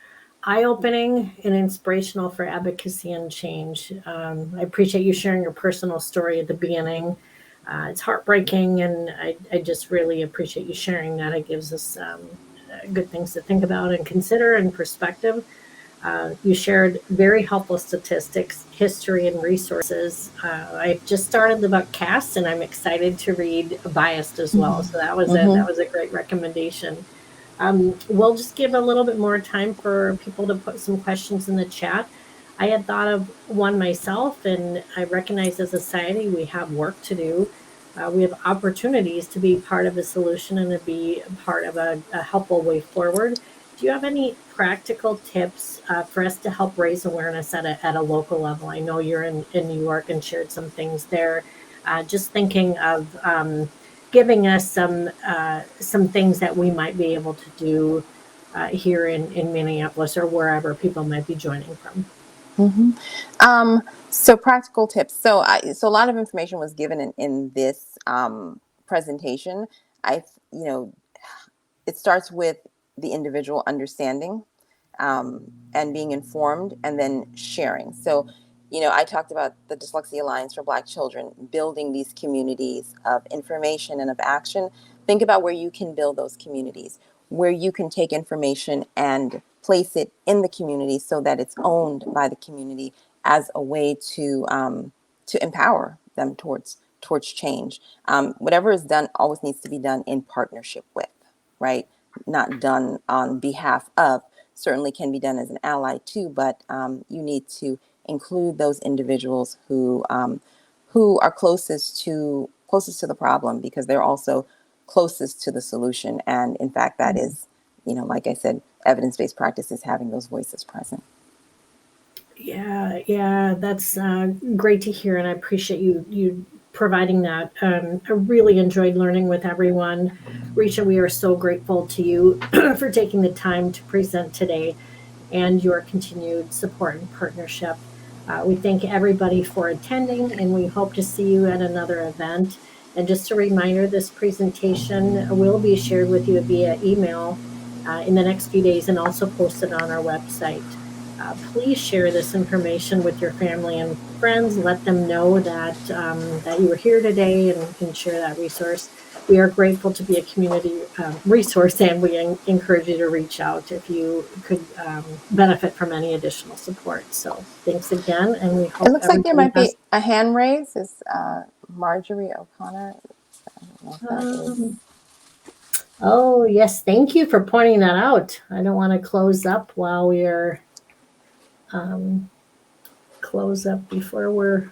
eye-opening and inspirational for advocacy and change. I appreciate you sharing your personal story at the beginning. It's heartbreaking, and I just really appreciate you sharing that. It gives us good things to think about and consider and perspective. You shared very helpful statistics, history, and resources. I've just started the book Cast, and I'm excited to read Biased as well. So that was it. That was a great recommendation. We'll just give a little bit more time for people to put some questions in the chat. I had thought of one myself, and I recognize as a society we have work to do. We have opportunities to be part of a solution and to be part of a helpful way forward. Do you have any practical tips for us to help raise awareness at a local level? I know you're in New York and shared some things there. Just thinking of giving us some things that we might be able to do here in Minneapolis or wherever people might be joining from. So practical tips. So a lot of information was given in this presentation. You know, it starts with the individual understanding and being informed, and then sharing. So, you know, I talked about the Dyslexia Alliance for Black Children, building these communities of information and of action. Think about where you can build those communities, where you can take information and place it in the community so that it's owned by the community as a way to empower them towards change. Whatever is done always needs to be done in partnership with, right? Not done on behalf of. Certainly can be done as an ally too, but you need to include those individuals who are closest to the problem, because they're also closest to the solution. And in fact, that is, you know, like I said, evidence-based practice is having those voices present. Yeah, that's great to hear, and I appreciate you providing that. I really enjoyed learning with everyone. Risha, we are so grateful to you for taking the time to present today and your continued support and partnership. We thank everybody for attending, and we hope to see you at another event. And just a reminder, this presentation will be shared with you via email in the next few days and also posted on our website. Please share this information with your family and friends. Let them know that you were here today, and share that resource. We are grateful to be a community resource, and we encourage you to reach out if you could benefit from any additional support. So thanks again, and we hope It looks like there might has, be a hand raise. Is Marjorie O'Connor? I don't know if that is. Oh, yes. Thank you for pointing that out. I don't want to close up while we are close up before we're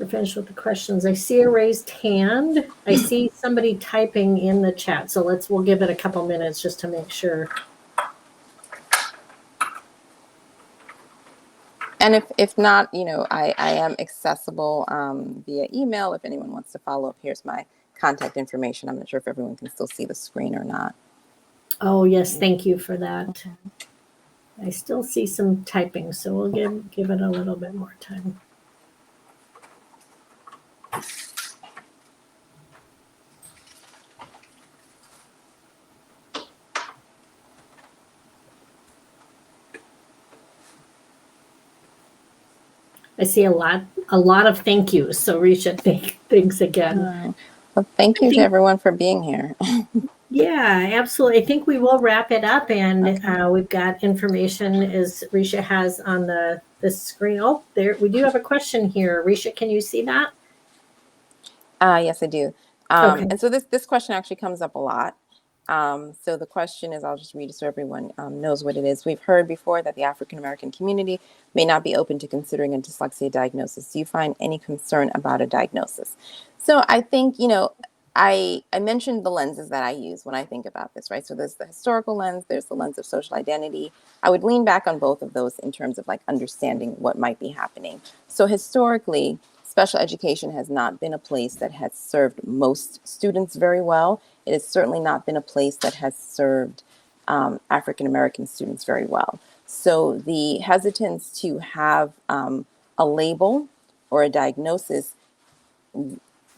finished with the questions. I see a raised hand. I see somebody typing in the chat. So we'll give it a couple minutes just to make sure. And if not, you know, I am accessible via email. If anyone wants to follow up, here's my contact information. I'm not sure if everyone can still see the screen or not. Oh, yes. Thank you for that. I still see some typing, so we'll give it a little bit more time. I see a lot of thank yous. So Risha, thanks again. Well, thank you to everyone for being here. Yeah, absolutely. I think we will wrap it up, and we've got information as Risha has on the screen. Oh, there we do have a question here. Risha, can you see that? Yes, I do. Okay. And so this question actually comes up a lot. So the question is, I'll just read it so everyone knows what it is. We've heard before that the African American community may not be open to considering a dyslexia diagnosis. Do you find any concern about a diagnosis? So I think, you know, I mentioned the lenses that I use when I think about this, right? So there's the historical lens, there's the lens of social identity. I would lean back on both of those in terms of like understanding what might be happening. So historically, special education has not been a place that has served most students very well. It has certainly not been a place that has served African American students very well. So the hesitance to have a label or a diagnosis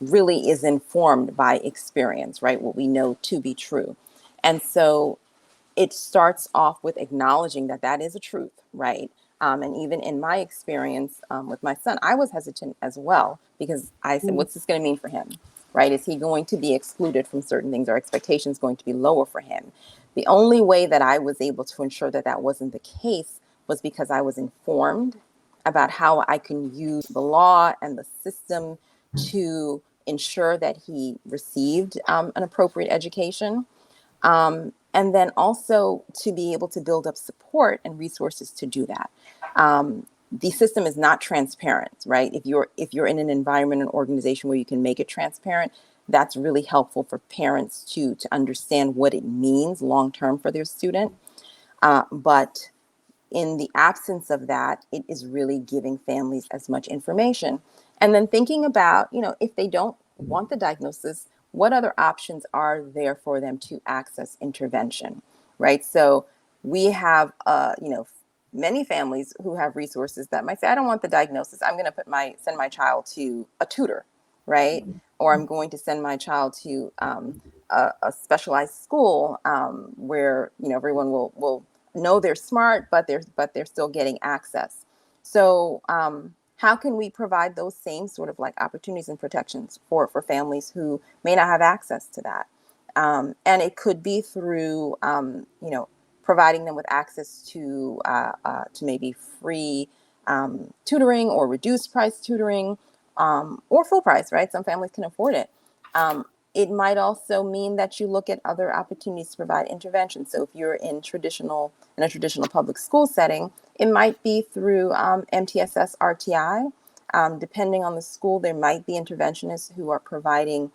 really is informed by experience, right? What we know to be true. And so it starts off with acknowledging that that is a truth, right? And even in my experience with my son, I was hesitant as well, because I said, what's this going to mean for him, right? Is he going to be excluded from certain things? Are expectations going to be lower for him? The only way that I was able to ensure that that wasn't the case was because I was informed about how I can use the law and the system to ensure that he received an appropriate education. And then also to be able to build up support and resources to do that. The system is not transparent, right? If you're in an environment, an organization where you can make it transparent, that's really helpful for parents to understand what it means long term for their student. But in the absence of that, it is really giving families as much information. And then thinking about, if they don't want the diagnosis, what other options are there for them to access intervention, right? So we have, many families who have resources that might say, I don't want the diagnosis. I'm going to send my child to a tutor, right? Or I'm going to send my child to a specialized school where, everyone will know they're smart, but they're still getting access. So how can we provide those same sort of like opportunities and protections for families who may not have access to that? And it could be through, providing them with access to maybe free tutoring or reduced price tutoring, or full price, right? Some families can afford it. It might also mean that you look at other opportunities to provide intervention. So if you're in a traditional public school setting, it might be through MTSS RTI. Depending on the school, there might be interventionists who are providing,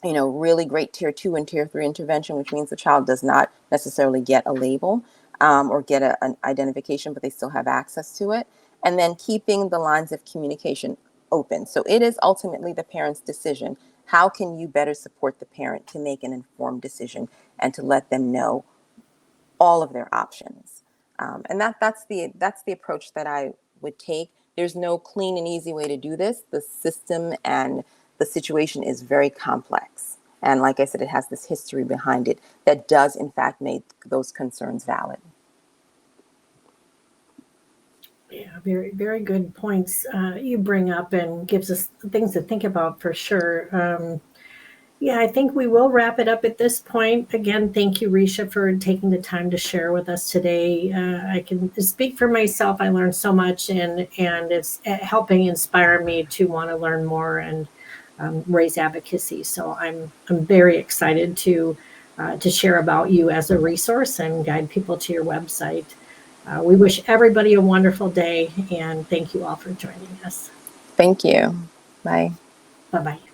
really great tier 2 and tier 3 intervention, which means the child does not necessarily get a label or get an identification, but they still have access to it. And then keeping the lines of communication open. So it is ultimately the parent's decision. How can you better support the parent to make an informed decision and to let them know all of their options? And that's the approach that I would take. There's no clean and easy way to do this. The system and the situation is very complex. And like I said, it has this history behind it that does, in fact, make those concerns valid. Yeah, very, very good points you bring up, and gives us things to think about for sure. Yeah, I think we will wrap it up at this point. Again, thank you, Resha, for taking the time to share with us today. I can speak for myself. I learned so much, and it's helping inspire me to want to learn more and raise advocacy. So I'm very excited to share about you as a resource and guide people to your website. We wish everybody a wonderful day, and thank you all for joining us. Thank you. Bye. Bye-bye.